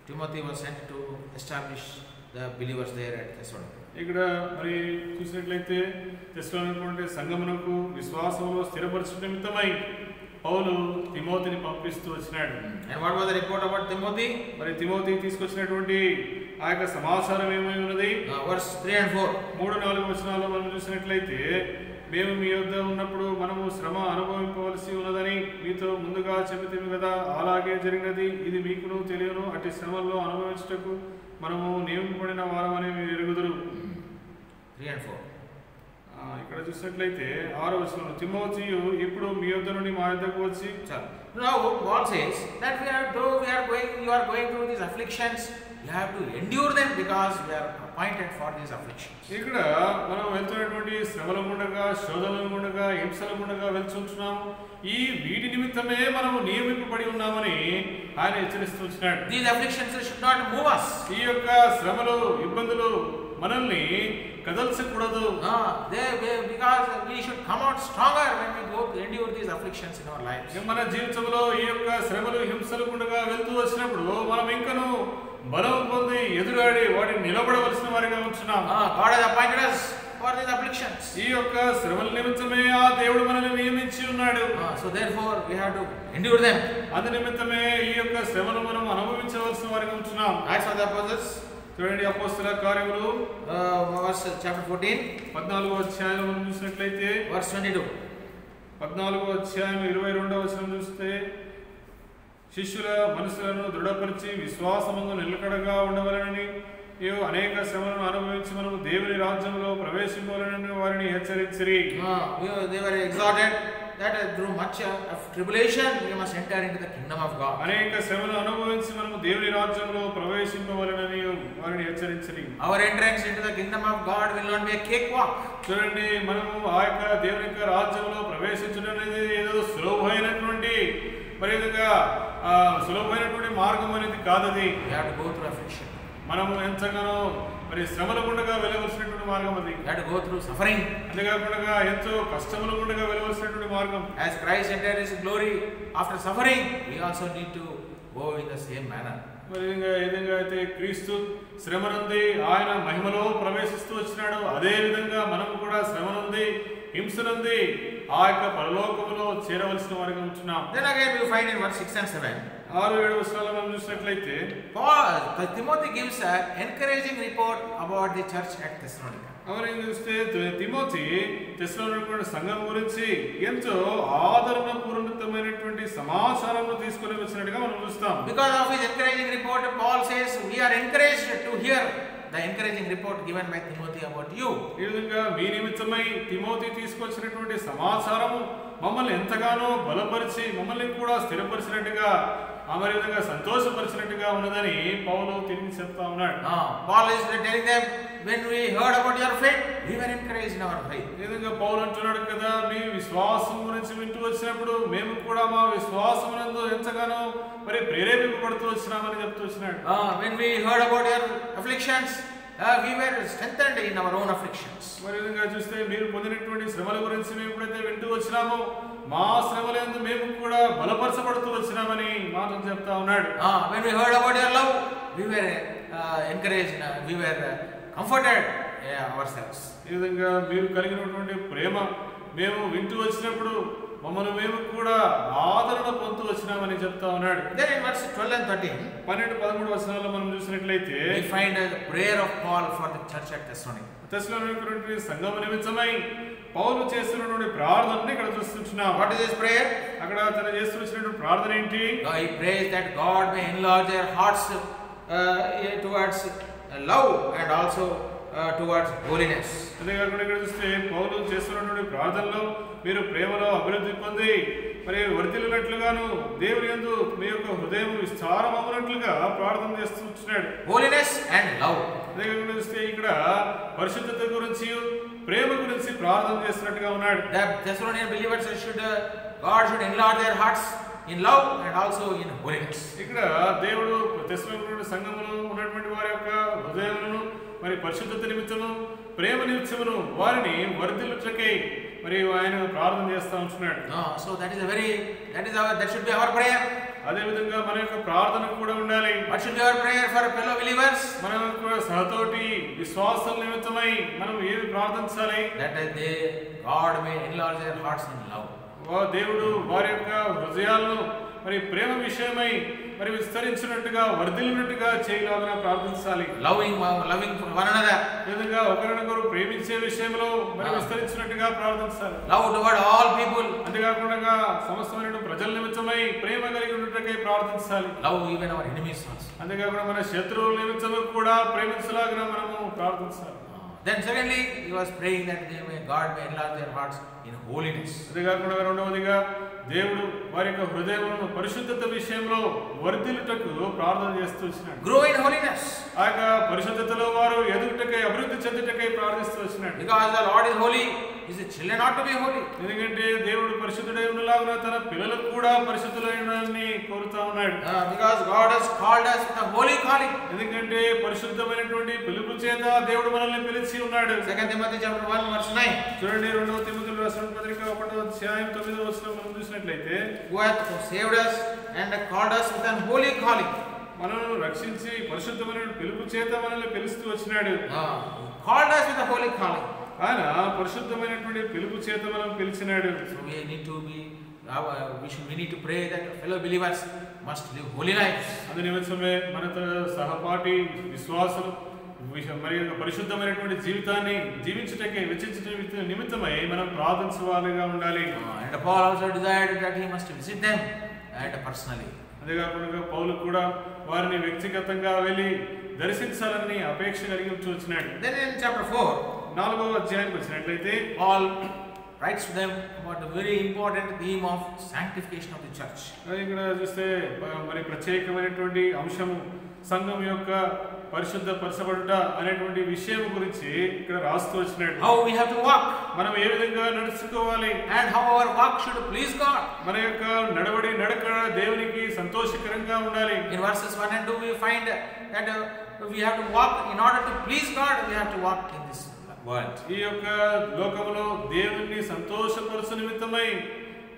Timothy was sent to establish the believers there at Thessalonica. ఇక్కడ మరి చూసినట్లయితే తెస్సలోనిక సంఘమునకు విశ్వాసంలో స్థిరపరచు నిమిత్తమై పౌలు తిమోతిని పంపిస్తూ వచ్చినాడు. And what was the report about Timothy? మరి తిమోతి తీసుకొచ్చినటువంటి ఆ యొక్క సమాచారం ఏమై ఉన్నది? Verse 3 and 4. 3-4 వచనాల్లో మనం చూసినట్లయితే, మేము మీ యొద్ద ఉన్నప్పుడు మనము శ్రమ అనుభవింపవలసి ఉన్నదని మీతో ముందుగా చెబుతేమి కదా, అలాగే జరిగినది. ఇది మీకును తెలియను. అట్టి శ్రమల్లో అనుభవించుటకు మనము నియమింపబడిన వారమని మీరు ఎరుగుదురు. 3 and 4. ఇక్కడ చూసినట్లయితే 6వ వచనంలో, తిమోతియు ఇప్పుడు మీ యొద్ద నుండి మా యొద్దకు వచ్చి. Now Paul says that you are going through these afflictions, you have to endure them because we are appointed for these afflictions. ఇక్కడ మనం వెళ్తున్నటువంటి శ్రమల గుండగా, శోధనల గుండగా, హింసల గుండగా వెళ్తున్నాము. ఈ వీటి నిమిత్తమే మనము నియమింపబడి ఉన్నామని ఆయన హెచ్చరిస్తున్నాడు. These afflictions should not move us. ఈ యొక్క శ్రమలు, ఇబ్బందులు మనల్ని కదల్చకూడదు. Because we should come out stronger when we go to endure these afflictions in our lives. మన జీవితంలో ఈ యొక్క శ్రమలు, హింసల గుండగా వెళ్తూ వచ్చినప్పుడు మనం ఇంకను బలం పొంది ఎదురాడి వాటిని నిలబడవలసిన వారిగా ఉంటున్నాం. God has appointed us for these afflictions. ఈ యొక్క శ్రమల నిమిత్తమే ఆ దేవుడు మనల్ని నియమించి ఉన్నాడు. So therefore we have to endure them. అందు నిమిత్తమే ఈ యొక్క శ్రమను మనం అనుభవించవలసిన వారిగా ఉంటున్నాం. Acts of the Apostles. చూడండి అపోస్తల కార్యములు verse chapter 14. 14వ అధ్యాయం మనం చూసినట్లయితే verse 22. 14వ అధ్యాయం 22వ వచనం చూస్తే, శిష్యుల మనసులను దృఢపరిచి విశ్వాసముగా నిలకడగా ఉండవలనని అనేక శ్రమలను అనుభవించి మనము దేవుని రాజ్యంలో ప్రవేశించవలనని వారిని హెచ్చరించిరి. They were exhorted that through much of tribulation we must enter into the kingdom of God. అనేక శ్రమలను అనుభవించి మనము దేవుని రాజ్యంలో ప్రవేశించవలనని వారిని హెచ్చరించిరి. Our entrance into the kingdom of God will not be a cakewalk. చూడండి, మనము ఆ యొక్క దేవుని యొక్క రాజ్యంలో ప్రవేశించడం అనేది ఏదో సులభమైనటువంటి సులభమైనటువంటి మార్గం అనేది కాదది. We have to go through affliction. మనము ఎంతగానో మరి శ్రమల గుండగా వెళ్ళవలసినటువంటి మార్గం అది. We have to go through suffering. అంతేకాకుండా ఎంతో కష్టముల గుండగా వెళ్ళవలసినటువంటి మార్గం. As Christ entered his glory after suffering, we also need to go in the same manner. మరి ఏదైనా అయితే క్రీస్తు శ్రమ నుండి ఆయన మహిమలో ప్రవేశిస్తూ వచ్చినాడు, అదే విధంగా మనం కూడా శ్రమ నుండి, హింస నుండి ఆ యొక్క పరలోకములో చేరవలసిన వారిగా ఉంటున్నాం. Then again we find in verse 6 and 7. 6-7 వచనాల్లో మనం చూసినట్లయితే Timothy gives an encouraging report about the church at Thessalonica. అవన్నీ చూస్తే తిమోతి తెస్సలోనిక సంఘం గురించి ఎంతో ఆదరణపూర్వకమైనటువంటి సమాచారాన్ని తీసుకొని వచ్చినట్టుగా మనం చూస్తాం. Because of his encouraging report, Paul says we are encouraged to hear the encouraging report given by Timothy about you. ఈ విధంగా మీ నిమిత్తమై తిమోతి తీసుకొచ్చినటువంటి సమాచారము మమ్మల్ని ఎంతగానో బలపరిచి మమ్మల్ని కూడా స్థిరపరిచినట్టుగా, మరి విధంగా సంతోషపరిచినట్టుగా ఉన్నదని పౌలు తిరిగి చెప్తా ఉన్నాడు. Paul is telling them when we heard about your faith, we were encouraged in our faith. ఈ విధంగా పౌలు అంటున్నాడు కదా, మీ విశ్వాసం గురించి వింటూ వచ్చినప్పుడు మేము కూడా మా విశ్వాసమునందు ఎంతగానో మరి ప్రేరేపింపబడుతూ వచ్చినామని చెప్తూ వచ్చినాడు. When we heard about your afflictions, we were strengthened in our own afflictions. మరి విధంగా చూస్తే మీరు పొందినటువంటి శ్రమల గురించి మేము ఎప్పుడైతే వింటూ వచ్చినామో మా శ్రమలందు మేము కూడా బలపరచబడుతూ వచ్చినామని మాటలు చెప్తా ఉన్నాడు. When we heard about your love, we were encouraged, we were comforted ourselves. ఈ విధంగా మీరు కలిగినటువంటి ప్రేమ మేము వింటూ వచ్చినప్పుడు మమ్మల్ని మేము కూడా ఆదరణ పొందుతూ వచ్చినామని చెప్తా ఉన్నాడు. Then in verse 12 and 13, 12-13 వచనాల్లో మనం చూసినట్లయితే we find the prayer of Paul for the church at Thessalonica. తెస్సలోనికైన సంఘం నిమిత్తమై పౌలు చేస్తున్నటువంటి ప్రార్థనని ఇక్కడ చూస్తున్నాం. What is his prayer? అక్కడ తన చేస్తున్నటువంటి ప్రార్థన ఏంటి? He prays that God may enlarge their hearts towards love and also towards holiness. అంతేకాకుండా ఇక్కడ చూస్తే పౌలు చేస్తున్నటువంటి ప్రార్థనలో మీరు ప్రేమలో అభివృద్ధి పొంది మరి వర్ధిల్లినట్లుగాను దేవుని యందు మీ యొక్క హృదయం విస్తారమవునట్లుగా ప్రార్థన చేస్తూ వచ్చినాడు. Holiness and love. అంతేకాకుండా చూస్తే ఇక్కడ పరిశుద్ధత గురించి ప్రేమ గురించి ప్రార్థన చేస్తున్నట్టుగా ఉన్నాడు. The Thessalonian believers God should enlarge their hearts in love and also in holiness. ఇక్కడ దేవుడు తెస్సలోనిక సంఘములో ఉన్నటువంటి వారి యొక్క హృదయములను మరి పరిశుద్ధత నిమిత్తము ప్రేమ నిమిత్తమును వారిని వర్ధిల్లుటకై మరి ఆయన ప్రార్థన చేస్తూ ఉంటున్నాడు. So that should be our prayer. అదే విధంగా మన యొక్క ప్రార్థన కూడా ఉండాలి. What should be our prayer for fellow believers? మన యొక్క సహతోటి విశ్వాసాల నిమిత్తమై మనం ఏమి ప్రార్థించాలి? That God may enlarge their hearts in love. దేవుడు వారి యొక్క హృదయాలను మరి ప్రేమ విషయమై మరి విస్తరించినట్టుగా వర్ధిల్లినట్టుగా చేయలాగా ప్రార్థించాలి. Loving one another. ఈ విధంగా ఒకరినొకరు ప్రేమించే విషయంలో మరి విస్తరించినట్టుగా ప్రార్థించాలి. Love toward all people. అంతేకాకుండా సమస్తమైన ప్రజల నిమిత్తమై ప్రేమ కలిగి ఉన్నట్టుగా ప్రార్థించాలి. Love even our enemies also. అంతేకాకుండా మన శత్రువుల నిమిత్తము కూడా ప్రేమించలాగా మనము ప్రార్థించాలి. Then secondly, he was praying that God may enlarge their hearts in holiness. అంతేకాకుండా రెండవదిగా దేవుడు వారి యొక్క హృదయములను పరిశుద్ధత విషయంలో వర్ధిల్లుటకు ప్రార్థన చేస్తూ వచ్చినాడు. Grow in holiness. ఆ యొక్క పరిశుద్ధతలో వారు ఎదుగుటకై అభివృద్ధి చెందుటకై ప్రార్థిస్తూ వచ్చినాడు. Because the Lord is holy, his children ought to be holy. ఎందుకంటే దేవుడు పరిశుద్ధుడై ఉన్నలాగా తన పిల్లలకు కూడా పరిశుద్ధులైనని కోరుతా ఉన్నాడు. Because God has called us with a holy calling. ఎందుకంటే పరిశుద్ధమైనటువంటి పిలుపు చేత దేవుడు మనల్ని పిలిచి ఉన్నాడు. 2 Timothy chapter 1 verse 9. చూడండి 2వ తిమోతిలో రాసిన పత్రిక 1వ అధ్యాయం 9వ వచనం మనం చూసినట్లయితే, who hath saved us and called us with an holy calling. మనల్ని రక్షించి పరిశుద్ధమైన పిలుపు చేత మనల్ని పిలుస్తూ వచ్చినాడు. Called us with a holy calling. ఆయన పరిశుద్ధమైనటువంటి పిలుపు చేత మనం పిలిచినాడు. So we need to pray that fellow believers must live holy lives. అందు నిమిత్తమే మనతో సహపాఠి విశ్వాసులు మరి పరిశుద్ధమైనటువంటి జీవితాన్ని జీవించుటకే వెచ్చించే నిమిత్తమై మనం ప్రార్థించవాలిగా ఉండాలి. And Paul also desired that he must visit them and personally. అంతేకాకుండా పౌలు కూడా వారిని వ్యక్తిగతంగా వెళ్ళి దర్శించాలని అపేక్ష కలిగి వచ్చినాడు. Then in chapter 4, 4వ అధ్యాయానికి వచ్చినట్లయితే Paul writes to them about the very important theme of sanctification of the church. ఇక్కడ చూస్తే మరి ప్రత్యేకమైనటువంటి అంశము సంఘం యొక్క పరిశుద్ధ పరచబడుట అనేటువంటి విషయం గురించి ఇక్కడ రాస్తూ వచ్చినాడు. How we have to walk. మనం ఏ విధంగా నడుచుకోవాలి. And how our walk should please God. మన యొక్క నడక దేవునికి సంతోషకరంగా ఉండాలి. In verses 1 and 2 we find that we have to walk in order to please God. We have to walk in this world. ఈ యొక్క లోకములో దేవుని సంతోషపరచు నిమిత్తమై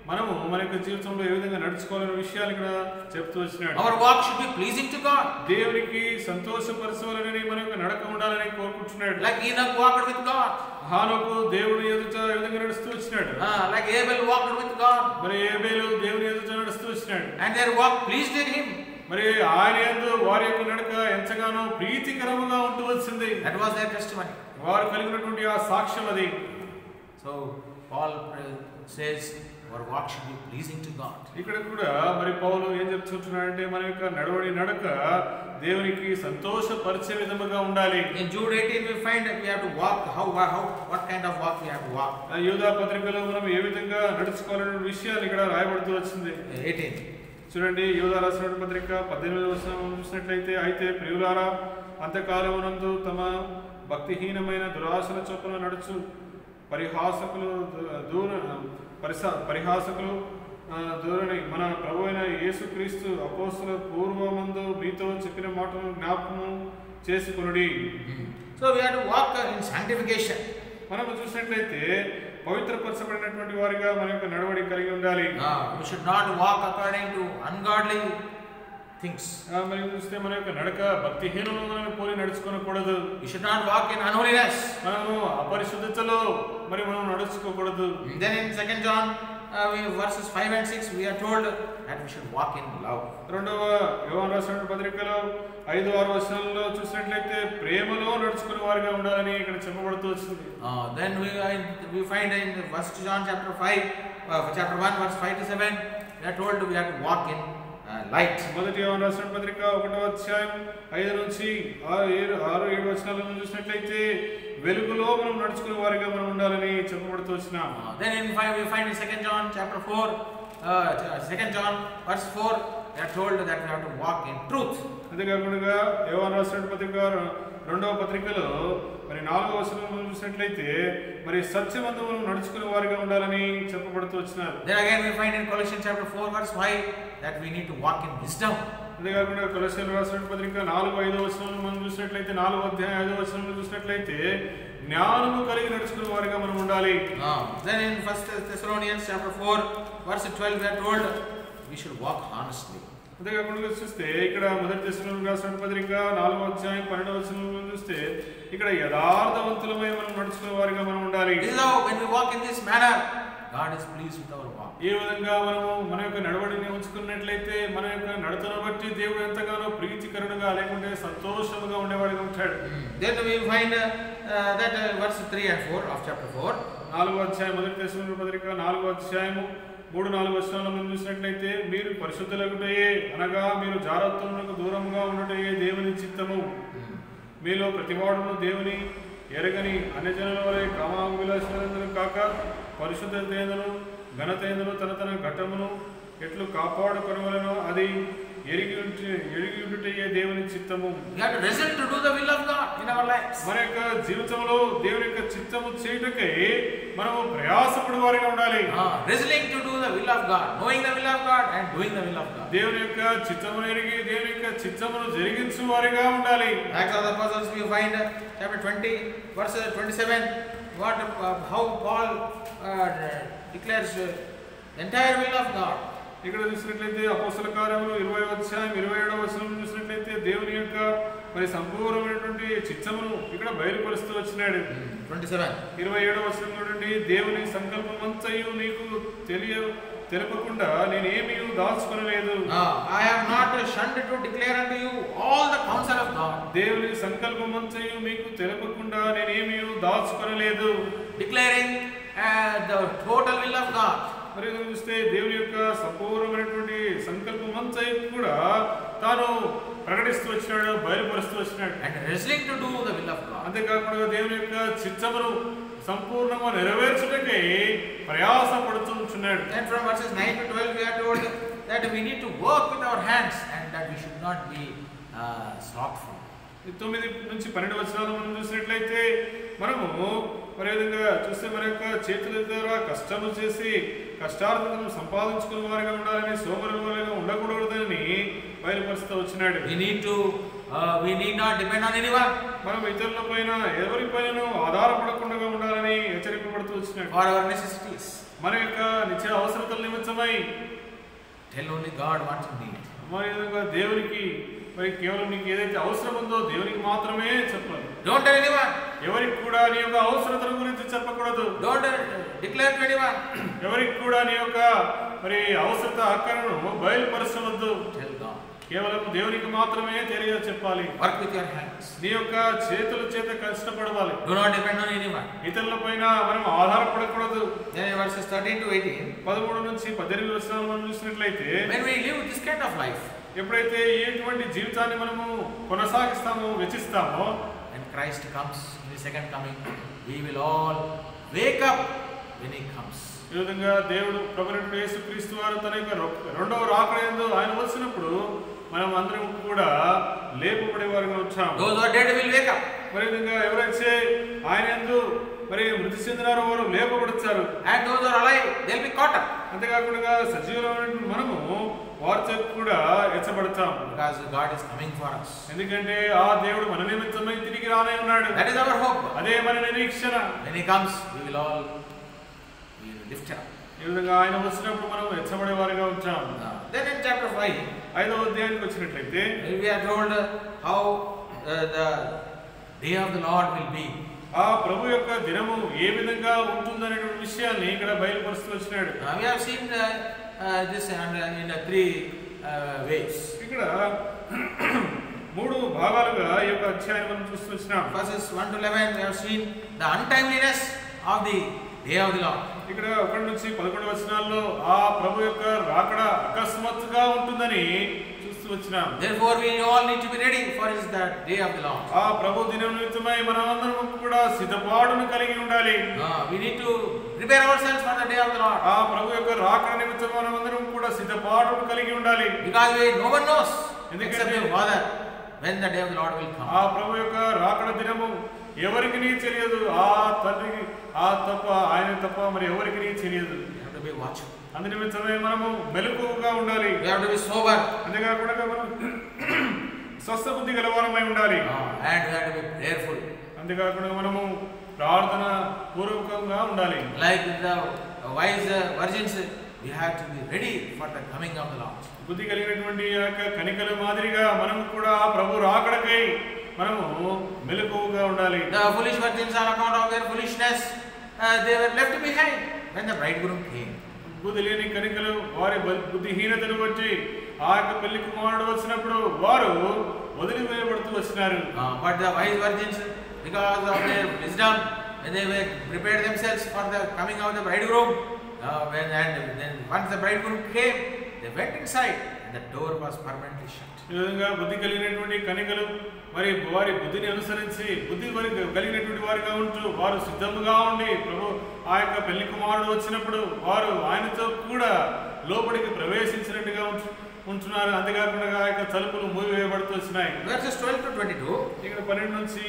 మనము మన యొక్క జీవితంలో ఏ విధంగా నడుచుకోవాలనే విషయాలు ఇక్కడ చెప్తూ వచ్చినాడు. Our walk should be pleasing to God. దేవునికి సంతోషపరచాలని మన యొక్క నడక ఉండాలని కోరుకుంటున్నాడు. Like Enoch walked with God. హానోకు దేవుని ఎదుట ఏ విధంగా నడుస్తూ వచ్చినాడు. Like Abel walked with God. మరి ఏబేలు దేవుని ఎదుట నడుస్తూ వచ్చినాడు. And their walk pleased him. మరి ఆయన యందు వారి యొక్క నడక ఎంతగానో ప్రీతికరముగా ఉంటూ వచ్చింది. That was their testimony. వారు కలిగినటువంటి ఆ సాక్ష్యం అది. So Paul says our walk should be pleasing to God. ఇక్కడ కూడా మరి పౌలు ఏం చెప్తున్నాడంటే మన యొక్క నడక దేవునికి సంతోషపరిచే విధముగా ఉండాలి. In Jude 18 we find that we have to walk what kind of walk we have to walk. యూదా పత్రికలో మనం ఏ విధంగా నడుచుకోవాలనే విషయాలు ఇక్కడ రాయబడుతూ వచ్చింది. 18 చూడండి యూదా రాసిన పత్రిక 18వ వచనం చూసినట్లయితే, అయితే ప్రియులారా అంతకాలమునందు తమ భక్తిహీనమైన దురాశల చొప్పున నడుచు పరిహాసకులు దూరని మన ప్రభు అయిన యేసుక్రీస్తు అపోస్తల పూర్వమందు మీతో చెప్పిన మాటలను జ్ఞాపకము చేసుకొనుడి. So we have to walk in sanctification. మనం చూసినట్లయితే పవిత్రపరచబడినటువంటి వారిగా మన యొక్క నడవడిక కలిగి ఉండాలి. We should not walk according to ungodly things. మరి చూస్తే మన యొక్క నడక భక్తిహీనులను పోలి నడుచుకోకూడదు. We should not walk in unholiness. మనము అపరిశుద్ధతలో మరి మనం నడుచుకోకూడదు. Then in 2 John verses 5 and 6 we are told that we should walk in love. రెండవ యోహాను రాసిన పత్రికలో 5-6 వచనాలలో చూసినట్లయితే ప్రేమలో నడుచుకునే వారిగా ఉండాలని ఇక్కడ చెప్పబడుతూ వచ్చింది. Then we find in 1 John chapter 1 verse 5 to 7 we are told we have to walk in light. మొదటి యోహాను రాసిన పత్రిక 1వ అధ్యాయం 5 నుంచి 6-7 వచనాలను చూసినట్లయితే వెలుగులో మనం నడుచుకునే వారిగా మనం ఉండాలని చెప్పబడుతూ వచ్చినాం. Then we find in 2 John chapter 4 2 John verse 4 we are told that we have to walk in truth. అంతేకాకుండా యోహాను రాసిన పత్రిక 2వ పత్రికలో మరి 4వ వచనంలో చూసినట్లయితే మరి సత్యమందు మనం నడుచుకునే వారిగా ఉండాలని చెప్పబడుతూ వచ్చినారు. Then again we find in Colossians chapter 4 verse 5 that we need to walk in wisdom. అంతేకాకుండా కొలస్సీయులకు రాసిన పత్రిక 4-5 వచనంలో మనం చూసినట్లయితే 4వ అధ్యాయం 5వ వచనంలో చూసినట్లయితే జ్ఞానము కలిగి నడుచుకునే వారిగా మనం ఉండాలి. Then in 1 Thessalonians chapter 4 verse 12 we are told we should walk honestly. అంతేకాకుండా చూస్తే ఇక్కడ మొదటి దశలోనికి రాసిన పత్రిక 4వ అధ్యాయం 12వ వచనంలో చూస్తే ఇక్కడ యథార్థవంతులమై మనం నడుచుకునే వారిగా మనం ఉండాలి. When we walk in this manner God is pleased with our walk. ఈ విధంగా మనము మన యొక్క నడవడిని ఉంచుకున్నట్లయితే మన యొక్క నడతను బట్టి దేవుడు ఎంతగానో ప్రీతికరుడుగా లేకుంటే సంతోషముగా ఉండేవాడిగా ఉంటాడు. Then we find that verse 3 and 4 of chapter 4 4వ అధ్యాయం మొదటి దశలోని పత్రిక 4వ అధ్యాయము 3-4 వచనాలను మనం చూసినట్లయితే మీరు పరిశుద్ధులగుటయే అనగా మీరు జారత్వమునకు దూరంగా ఉండటయే దేవుని చిత్తము. మీలో ప్రతివాడును దేవుని ఎరగని అన్యజనుల వలె కామాభిలాషులందరూ కాక పరిశుద్ధతేందును ఘనతేందును తన ఘట్టమును ఎట్లు కాపాడుకొనవలెనో అది ఎరిగి ఉండుటయే దేవుని చిత్తము. We have to resolve to do the will of God in our lives. మన యొక్క జీవితంలో దేవుని యొక్క చిత్తము చేయుటకై మనము ప్రయాసపడు వారిగా ఉండాలి. Resolving to do the will of God, knowing the will of God and doing the will of God. దేవుని యొక్క చిత్తమును ఎరిగి దేవుని యొక్క చిత్తమును జరిగించు వారిగా ఉండాలి. Acts of the Apostles we find chapter 20 verse 27 how Paul declares the entire will of God. ఇక్కడ చూసినట్లయితే అపోస్తల కార్యములు 20వ అధ్యాయం 27వ వచనం చూసినట్లయితే దేవుని యొక్క మరి సంపూర్ణమైనటువంటి చిత్తమును ఇక్కడ బయలుపరుస్తూ వచ్చినాడు. 27వ వచనం నుండి దేవుని సంకల్పమంతయు నీకు తెలుపకుండా నేనేమీ దాచుకొనలేదు. I have not shunned to declare unto you all the counsel of God. దేవుని సంకల్పమంతయు మీకు తెలుపకుండా నేనేమీ దాచుకొనలేదు. Declaring the total will of God. మరి చూస్తే దేవుని యొక్క సంపూర్ణమైనటువంటి సంకల్పమంతయు కూడా తాను ప్రకటిస్తూ వచ్చినాడు, బయలుపరుస్తూ వచ్చినాడు. And wrestling to do the will of God. అంతేకాకుండా దేవుని యొక్క చిత్తమును సంపూర్ణంగా నెరవేర్చుటకై ప్రయాసపడుతున్నాడు. And from verses 9 to 12 we are told that we need to work with our hands and that we should not be slothful. 9 నుంచి 12 వచనాలు మనం చూసినట్లయితే మనము మరి విధంగా చూస్తే మన యొక్క చేతుల ద్వారా కష్టము చేసి కష్టార్జితము సంపాదించుకునే వారిగా ఉండాలని సోమరులుగా ఉండకూడదని బయలుపరుస్తూ వచ్చినాడు. We need not depend on anyone. మనం ఇతరుల పైన ఎవరిపైన ఆధారపడకుండా ఉండాలని హెచ్చరింపబడుతూ వచ్చినాడు. For our necessities. మన యొక్క నిత్య అవసరతల నిమిత్తమై tell only God what you need. మరి విధంగా దేవునికి మరి కేవలం నీకు ఏదైతే అవసరం ఉందో దేవునికి మాత్రమే చెప్పాలి. Don't tell anyone. ఎవరికి కూడా నీ యొక్క అవసరతల గురించి చెప్పకూడదు. Don't declare to anyone. ఎవరికి కూడా నీ యొక్క మరి అవసరత అక్కరను బయలుపరచవద్దు. Tell God. కేవలం దేవునికి మాత్రమే చెప్పాలి. Work with your hands. నీ యొక్క చేతుల చేత కష్టపడాలి. Do not depend on anyone. ఇతరులపైన మనం ఆధారపడకూడదు. Then verses 13 to 18. 13 నుంచి 18 వచనాలు మనం చూసినట్లయితే when we live this kind of life, ఎప్పుడైతే ఎటువంటి జీవితాన్ని మనము కొనసాగిస్తామో వెచ్చిస్తామో, when Christ comes in his second coming, we will all wake up when he comes. ఈ విధంగా దేవుడు ప్రభువైన యేసుక్రీస్తు వారు తన యొక్క రెండవ రాకడయందు ఆయన వచ్చినప్పుడు మనం అందరం కూడా లేపబడే వారిగా వచ్చాము. Those who are dead will wake up. మరి విధంగా ఎవరైతే ఆయన యందు మరి మృతి చెందినారో వారు లేపబడతారు. And those who are alive, they'll be caught up. అంతేకాకుండా సజీవులైనటువంటి మనము వారితో కూడా ఎత్తబడతాం. Because God is coming for us. ఎందుకంటే ఆ దేవుడు మన నిమిత్తమై తిరిగి రానే ఉన్నాడు. That is our hope. అదే మన నిరీక్షణ. When he comes, we will all be lifted up. ఈ విధంగా ఆయన వచ్చినప్పుడు మనం ఎత్తబడే వారిగా ఉంటాం. Then in chapter 5, 5వ అధ్యాయానికి వచ్చినట్లయితే we are told how the day of the Lord will be. ఆ ప్రభు యొక్క దినము ఏ విధంగా ఉంటుందనేటువంటి విషయాన్ని ఇక్కడ బయలుపరుస్తూ వచ్చినాడు. We have seen this in 3 ways. ఇక్కడ 3 భాగాలుగా ఈ యొక్క అధ్యాయాన్ని మనం చూస్తూ వచ్చినాం. Verses 1 to 11 we have seen the untimeliness of the day of the Lord. ఇక్కడ 1 నుంచి 11 వచనాల్లో ఆ ప్రభు యొక్క రాకడ అకస్మాత్తుగా ఉంటుందని చూస్తూ వచ్చినాం. Therefore we all need to be ready for the day of the Lord. ఆ ప్రభు దినం నిమిత్తమై మనమందరం కూడా సిద్ధపాటును కలిగి ఉండాలి. We need to prepare ourselves for the day of the Lord. ఆ ప్రభు యొక్క రాకడ నిమిత్తం మనమందరం కూడా సిద్ధపాటును కలిగి ఉండాలి. Because no one knows except the Father when the day of the Lord will come. ఆ ప్రభు యొక్క రాకడ దినము ఎవరికి తెలియదు. ఆ తండ్రికి ఆయన తప్ప మరి ఎవరికి తెలియదు. We have to be watchful. అందు నిమిత్తమే మనము మెలకువగా ఉండాలి. We have to be sober. అంతేకాకుండా మనం స్వస్థ బుద్ధి గలవారమై ఉండాలి. And we have to be prayerful. అంతేకాకుండా మనము ప్రార్థన పూర్వకంగా ఉండాలి. Like the wise virgins, we have to be ready for the coming of the Lord. బుద్ధి కలిగినటువంటి యొక్క కనికల మాదిరిగా మనం కూడా ప్రభు రాకడకై మనము మెలకువగా ఉండాలి. The foolish virgins on account of their foolishness, they were left behind when the bridegroom came. బుద్ధి లేని కనికలు వారి బుద్ధిహీనతను బట్టి ఆ యొక్క పెళ్లి కుమారుడు వచ్చినప్పుడు వారు వదిలివేయబడుతూ వచ్చినారు. But the wise virgins, because of their wisdom, when they were prepared themselves for the coming of the bridegroom, then once the bridegroom came, they went inside and the door was permanently shut. ఈ విధంగా బుద్ధి కలిగినటువంటి కనికలు మరి వారి బుద్ధిని అనుసరించి బుద్ధి కలిగినటువంటి వారిగా ఉంటూ వారు సిద్ధముగా ఉండి ప్రభు ఆ యొక్క పెళ్లి కుమారుడు వచ్చినప్పుడు వారు ఆయనతో కూడా లోపలికి ప్రవేశించినట్టుగా ఉంటున్నారు. అంతేకాకుండా ఆ యొక్క తలుపులు మూసివేయబడుతూ వచ్చినాయి. Verses 12 to 22. ఇక్కడ 12 నుంచి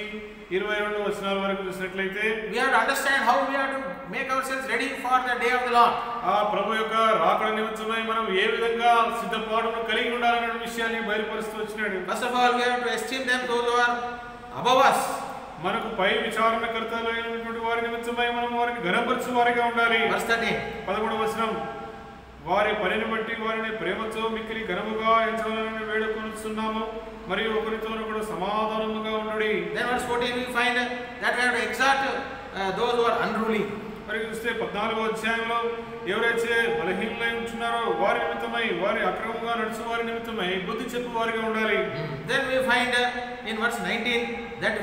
22 వచనాల వరకు చూసినట్లయితే we have to understand how we have to make ourselves ready for the day of the Lord. ఆ ప్రభు యొక్క రాకడ నిమిత్తమై మనం ఏ విధంగా సిద్ధపాటును కలిగి ఉండాలనే విషయాన్ని బయలుపరుస్తూ వచ్చినాడు. First of all, we have to esteem them those who are above us. మనకు పై విచారణకర్తలు అయినటువంటి వారి నిమిత్తమై మనం వారిని ఘనపరచు వారిగా ఉండాలి. Verse 13. 11వ వచనం, వారి పనిని బట్టి వారిని ప్రేమతో మిక్కిలి ఘనముగా ఎంచవలనని వేడుకొనుచున్నాము మరియు ఒకరితోను కూడా సమాధానముగా ఉండుడి. Then verse 14 we find that we have to exhort those who are unruly. మరి చూస్తే 14వ అధ్యాయంలో ఎవరైతే బలహీనులై ఉంటున్నారో వారి నిమిత్తమై వారి అక్రమంగా నడుచు వారి నిమిత్తమై బుద్ధి చెప్పు వారిగా ఉండాలి. Then we find in verse 19 that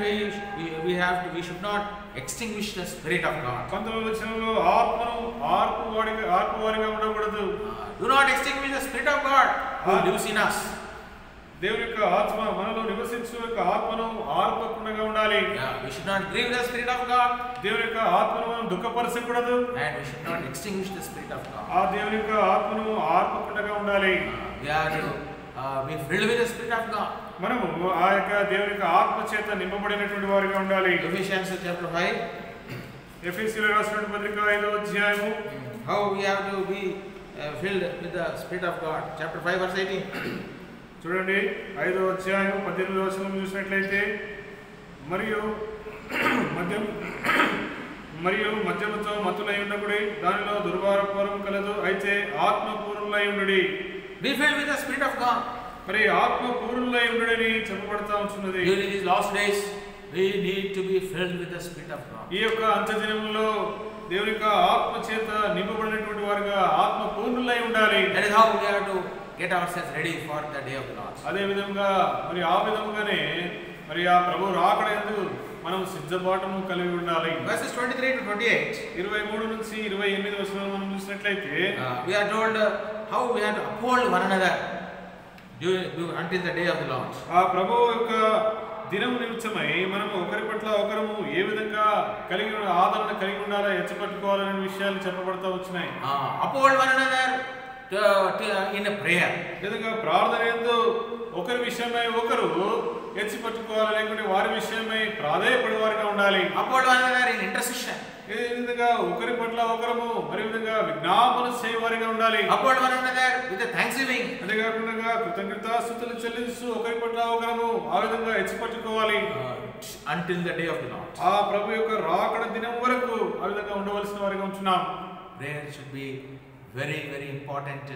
we should not extinguish the spirit of God. 19వ వచనంలో ఆత్మను ఆర్పు వారిగా ఉండకూడదు. Do not extinguish the spirit of God who lives in us. దేవుని యొక్క ఆత్మ మనలో నివసించు యొక్క ఆత్మను ఆర్పకుండా ఉండాలి. We should not grieve the spirit of God. దేవుని యొక్క ఆత్మను మనం దుఃఖపరచకూడదు. And we should not extinguish the spirit of God. ఆ దేవుని యొక్క ఆత్మను ఆర్పకుండా ఉండాలి. We are to be filled with the spirit of God. మనము ఆ యొక్క దేవుని యొక్క ఆత్మ చేత నింపబడినటువంటి వారిగా ఉండాలి. Ephesians chapter 5. ఎఫెసీయులకు రాసిన పత్రిక 5వ అధ్యాయము. How we have to be filled with the spirit of God. Chapter 5 verse 18. చూడండి 5వ అధ్యాయం 18వ వచనం చూసినట్లయితే మరియు మద్యముతో మత్తులై ఉండకుడి, దానిలో దుర్వారపూరం కలదు, అయితే ఆత్మపూర్ణులై ఉండుడి. Be filled with the spirit of God. మరి ఆత్మపూర్ణులై ఉండుడని చెప్పబడతా ఉంటున్నది. During these last days we need to be filled with the spirit of God. ఈ యొక్క అంత్యదినములో దేవుని యొక్క ఆత్మ చేత నింపబడినటువంటి వారుగా ఆత్మపూర్ణులై ఉండాలి. That is how we have to get ourselves ready for the day of the Lord. అదే విధంగా మరి ఆ విధంగానే మరి ఆ ప్రభు రాకడయందు మనం సిద్ధపాటును కలిగి ఉండాలి. Verses 23 to 28. 23 నుంచి 28 వచనాలు మనం చూసినట్లయితే we are told how we have to uphold one another until the day of the Lord. ఆ ప్రభు యొక్క దినము నిమిత్తమై మనం ఒకరి పట్ల ఒకరము ఏ విధంగా ఆదరణ కలిగి ఉండాలో ఎచ్చపట్టుకోవాలనే విషయాలు చెప్పబడతా వచ్చినాయి. Uphold one another in a prayer. నిజంగా ప్రార్థన యందు ఒకరి విషయమై ఒకరు ఎత్తి పట్టుకోవాలి, లేకుంటే వారి విషయమై ప్రాధేయపడే వారిగా ఉండాలి. Upon one another in intercession. ఈ విధంగా ఒకరి పట్ల ఒకరము మరి విధంగా విజ్ఞాపన చేయవారిగా ఉండాలి. Upon one another with a thanksgiving. అంతేకాకుండా కృతజ్ఞతాస్తుతులు చెల్లిస్తూ ఒకరి పట్ల ఒకరము ఆ విధంగా ఎత్తి పట్టుకోవాలి. Until the day of the Lord. ఆ ప్రభు యొక్క రాకడ దినం వరకు ఆ విధంగా ఉండవలసిన వారిగా ఉంటున్నాం. Prayer should be very, very important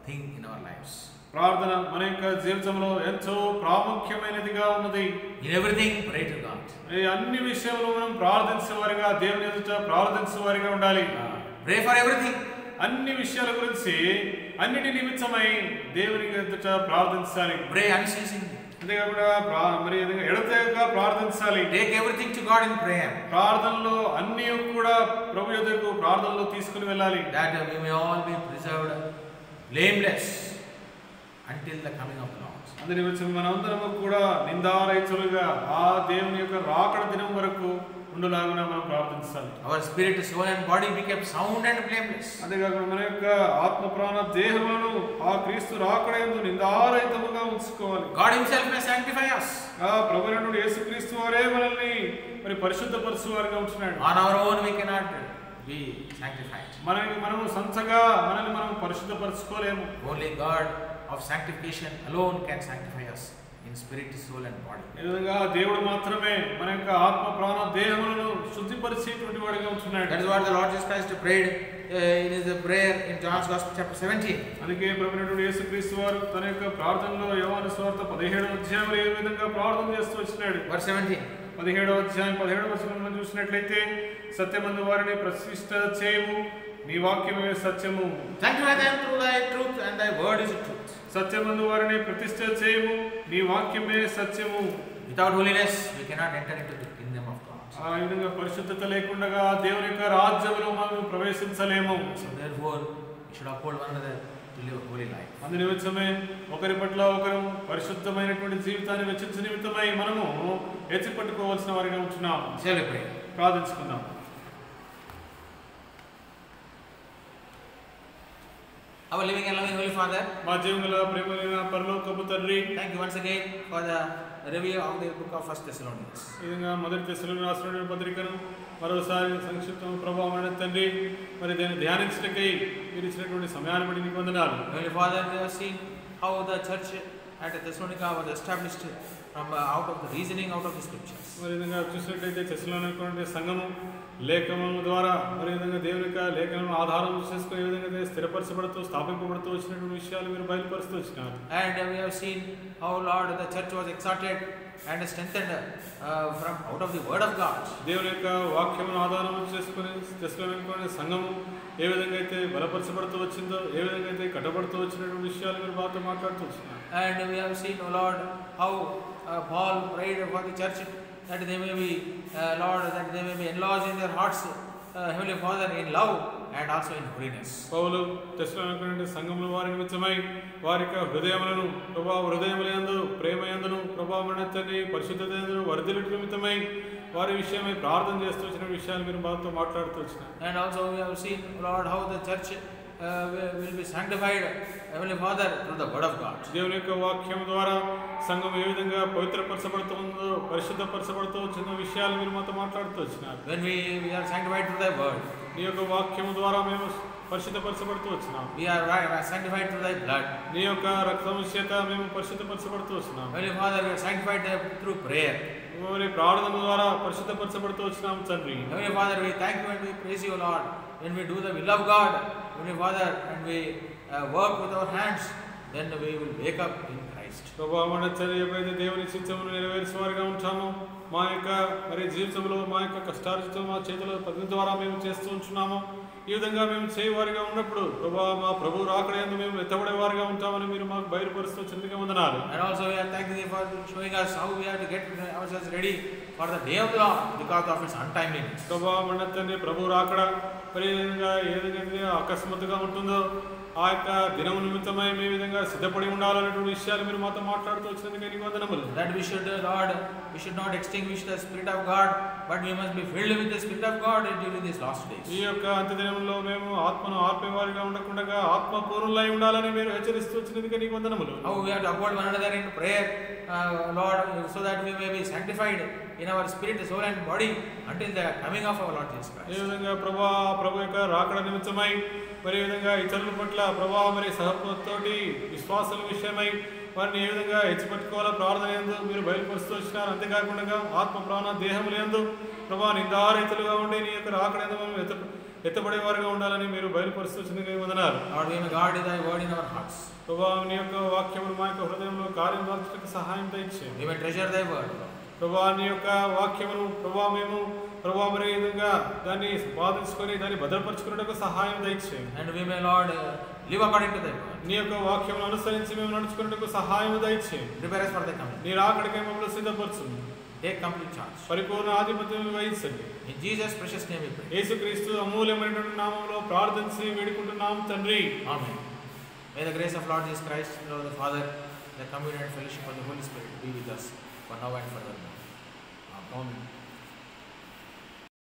thing in our lives. ప్రార్థన మన యొక్క జీవితంలో ఎంతో ప్రాముఖ్యమైనదిగా ఉన్నది. In everything pray to God. ఈ అన్ని విషయంలో మనం ప్రార్థించేవారిగా, దేవుని ఎదుట ప్రార్థించేవారిగా ఉండాలి. Pray for everything. అన్ని విషయాల గురించి అన్నిటి నిమిత్తమై దేవుని ఎదుట ప్రార్థించాలి. Pray unceasingly. అంతేకాకుండా మరి ఎడతెగక ప్రార్థించాలి. Take everything to God in prayer. ప్రార్థనలో అన్ని కూడా ప్రభు యొద్దకు ప్రార్థనలో తీసుకుని వెళ్ళాలి. That we may all be preserved blameless until the coming of the Lord. అందుని వచ్చి మనందరము కూడా నిందారహితులుగా ఆ దేవుని యొక్క రాకడ దినం వరకు ఉండులాగున మనం ప్రార్థించాలి. Our spirit, soul and body became sound and blameless. అంతేకాకుండా మన యొక్క ఆత్మ ప్రాణ దేహములను ఆ క్రీస్తు రాకడ యందు నిందారహితముగా ఉంచుకోవాలి. God himself may sanctify us. ఆ ప్రభువైనటువంటి యేసుక్రీస్తు వారే మనల్ని మరి పరిశుద్ధపరచువారుగా ఉంటున్నాడు. On our own we cannot be sanctified. మనము సంతగా మనల్ని మనం పరిశుద్ధపరచుకోలేము. Only God of sanctification alone can sanctify us in spirit, soul and body. ఈ విధంగా దేవుడు మాత్రమే మన యొక్క ఆత్మ ప్రాణ దేహములను శుద్ధిపరిచేటువంటి వాడిగా ఉంటున్నాడు. That is what the Lord Jesus Christ prayed in his prayer in John's Gospel chapter 17. అందుకే ప్రభువైనటువంటి యేసుక్రీస్తు వారు తన యొక్క ప్రార్థనలో యోహాను సువార్త 17వ అధ్యాయంలో ఏ విధంగా ప్రార్థన చేస్తూ వచ్చినాడు. Verse 17. 17వ అధ్యాయం 17వ వచనంలో చూసినట్లయితే, సత్యమందు వారిని ప్రతిష్ఠ చేయము, నీ వాక్యమే సత్యము. Sanctify them through thy truth, and thy word is truth. సత్యమందు వారిని ప్రతిష్ఠ చేయము, నీ వాక్యమే సత్యము. Without holiness we cannot enter into the kingdom of God. ఆ విధంగా పరిశుద్ధత లేకుండా దేవుని యొక్క రాజ్యంలో మనం ప్రవేశించలేము. So therefore we should uphold one another to live a holy life. అందు నిమిత్తమే ఒకరి పట్ల ఒకరు పరిశుద్ధమైనటువంటి జీవితాన్ని వెచ్చించే నిమిత్తమై మనము ఎత్తి పట్టుకోవాల్సిన వారిగా ఉంటున్నాం. Shall we pray? ప్రార్థించుకుందాం. Our living and loving Holy Father, మా జీవముల ప్రేమలైన పరలోకపు తండ్రి, thank you once again for the review of the book of 1 Thessalonians. ఈ విధంగా మొదటి తెస్సలోనికీయులకు రాసిన పత్రికను మరోసారి సంక్షిప్తం ప్రభావమైన తండ్రి, మరి దీన్ని ధ్యానించటకై మీరు ఇచ్చినటువంటి సమయాన్ని బట్టి నీకు వందనాలు. Holy Father, we have seen how the church at Thessalonica was established from out of the reasoning out of the scriptures. మరి విధంగా చూసినట్లయితే తెస్సలోనికీ సంఘము లేఖనము ద్వారా మరి విధంగా దేవుని యొక్క లేఖనం ఆధారం చేసుకునే విధంగా స్థిరపరచబడుతూ స్థాపింపబడుతూ వచ్చినటువంటి విషయాలు మీరు బయలుపరుస్తూ వచ్చినారు. And we have seen how Lord the church was exhorted and strengthened from out of the word of God. దేవుని యొక్క వాక్యమును ఆధారం చేసుకుని తెస్సలోనికీ సంఘము ఏ విధంగా అయితే బలపరచబడుతూ వచ్చిందో, ఏ విధంగా అయితే కట్టబడుతూ వచ్చినటువంటి విషయాలు మీరు మాతో మాట్లాడుతూ వచ్చినారు. And we have seen, O Lord, how Paul prayed for the church that they may be, Lord, that they may be enlarged in their hearts, Heavenly Father, in love and also in holiness. పౌలు తెస్సలోనికీ సంఘముల వారి నిమిత్తమై వారి యొక్క హృదయములను హృదయములందు ప్రేమయందును ప్రభావమైన తండ్రి పరిశుద్ధత యందును వర్ధిల్లుట నిమిత్తమై వారి విషయమై ప్రార్థన చేస్తూ వచ్చిన విషయాలు మీరు మాతో మాట్లాడుతూ వచ్చినారు. And also we have seen, Lord, how the church will be sanctified, Heavenly Father, through the word of God. దేవుని యొక్క వాక్యం ద్వారా సంఘం ఏ విధంగా పవిత్రపరచబడుతుందో, పరిశుద్ధపరచబడుతూ వచ్చిన విషయాలు మీరు మాతో మాట్లాడుతూ వచ్చినారు. When we are sanctified through thy word, నీ యొక్క వాక్యం ద్వారా మేము పరిశుద్ధపరచబడుతూ వచ్చినాం. we are sanctified through thy blood. నీ యొక్క రక్తము చేత మేము పరిశుద్ధపరచబడుతూ వచ్చినాం. Heavenly Father, we are sanctified through prayer. మరి ప్రార్థన ద్వారా పరిశుద్ధపరచబడుతూ వచ్చినాం తండ్రి. Heavenly Father, we thank you and we praise you, Lord, when we do the will of God, Heavenly Father, and we work with our hands, then we will wake up in Christ. ప్రభావమైన తండ్రి, ఎప్పుడైతే దేవుని చిత్తమును నెరవేర్చేవారిగా ఉంటామో, మా యొక్క మరి జీవితంలో మా యొక్క కష్టార్జితం మా చేతుల పని ద్వారా మేము చేస్తూ ఉంటున్నామో, ఈ విధంగా మేము చేయవారిగా ఉన్నప్పుడు మా ప్రభు రాకడయందు మేము ఎత్తబడేవారిగా ఉంటామని మీరు మాకు బయలుపరుస్తూ చింతగా వందనాలు. And also we are thanking you for showing us how we have to get ourselves ready for the day of the Lord because of its untimeliness. ప్రభావమైన తండ్రి, ప్రభు రాకడ మరి ఏ విధంగా ఏదైతే అకస్మాత్తుగా ఉంటుందో ఆ యొక్క దినం నిమిత్తమై మీ విధంగా సిద్ధపడి ఉండాలనేటువంటి విషయాలు మీరు మాతో మాట్లాడుతూ వచ్చినందుకు నీకు వందనములు. That we should, Lord, we should not extinguish the Spirit of God, but we must be filled with the Spirit of God during these last days. ఈ యొక్క అంత్యదినంలో మేము ఆత్మను ఆర్పేవారిగా ఉండకుండా ఆత్మ పూర్ణులై ఉండాలని మీరు హెచ్చరిస్తూ వచ్చినందుకు నీకు వందనములు. How we have to uphold one another in prayer, Lord, so that we may be sanctified in our spirit, soul and body until the coming of our Lord Jesus Christ. ఈ విధంగా ప్రభు యొక్క రాకడ నిమిత్తమై మరి విధంగా ఇతరుల పట్ల ప్రభా మరి సహతోటి విశ్వాసాల విషయమై వారిని ఏ విధంగా హెచ్చిపెట్టుకోవాలో ప్రార్థన యందు మీరు బయలుపరుస్తూ వచ్చినారు. అంతేకాకుండా ఆత్మ ప్రాణ దేహముల యందు ప్రభా నిందారహితులుగా ఉండి నీ యొక్క రాకడ యందు మేము ఎత్తబడేవారుగా ఉండాలని మీరు బయలుపరుస్తూ వచ్చినందుకు వందనాలు. Lord, we may guard thy word in our hearts. ప్రభా నీ యొక్క వాక్యమును మా యొక్క హృదయంలో కార్యం మార్చడానికి సహాయం దయచేయండి. We may treasure thy word. ప్రభా నీ యొక్క వాక్యమును మేము మరి ఈ విధంగా దాన్ని సంపాదించుకొని దాన్ని భద్రపరచుకున్నట్టుకు సహాయం దయచేయండి. And we may, Lord, live according to thy word. నీ యొక్క వాక్యమును అనుసరించి మేము నడుచుకున్నట్టుకు సహాయం దయచేయండి. Prepare us for thy coming. నీ రాకడకై మమ్మల్ని సిద్ధపరచుము. Take complete charge. పరిపూర్ణ ఆధిపత్యం వహించండి. In Jesus' precious name we pray. యేసుక్రీస్తు అమూల్యమైనటువంటి నామములో ప్రార్థించి వేడుకుంటున్నాం తండ్రి. Amen. May the grace of Lord Jesus Christ, the Lord the Father, the communion and fellowship of the Holy Spirit be with us for now and forevermore. Amen.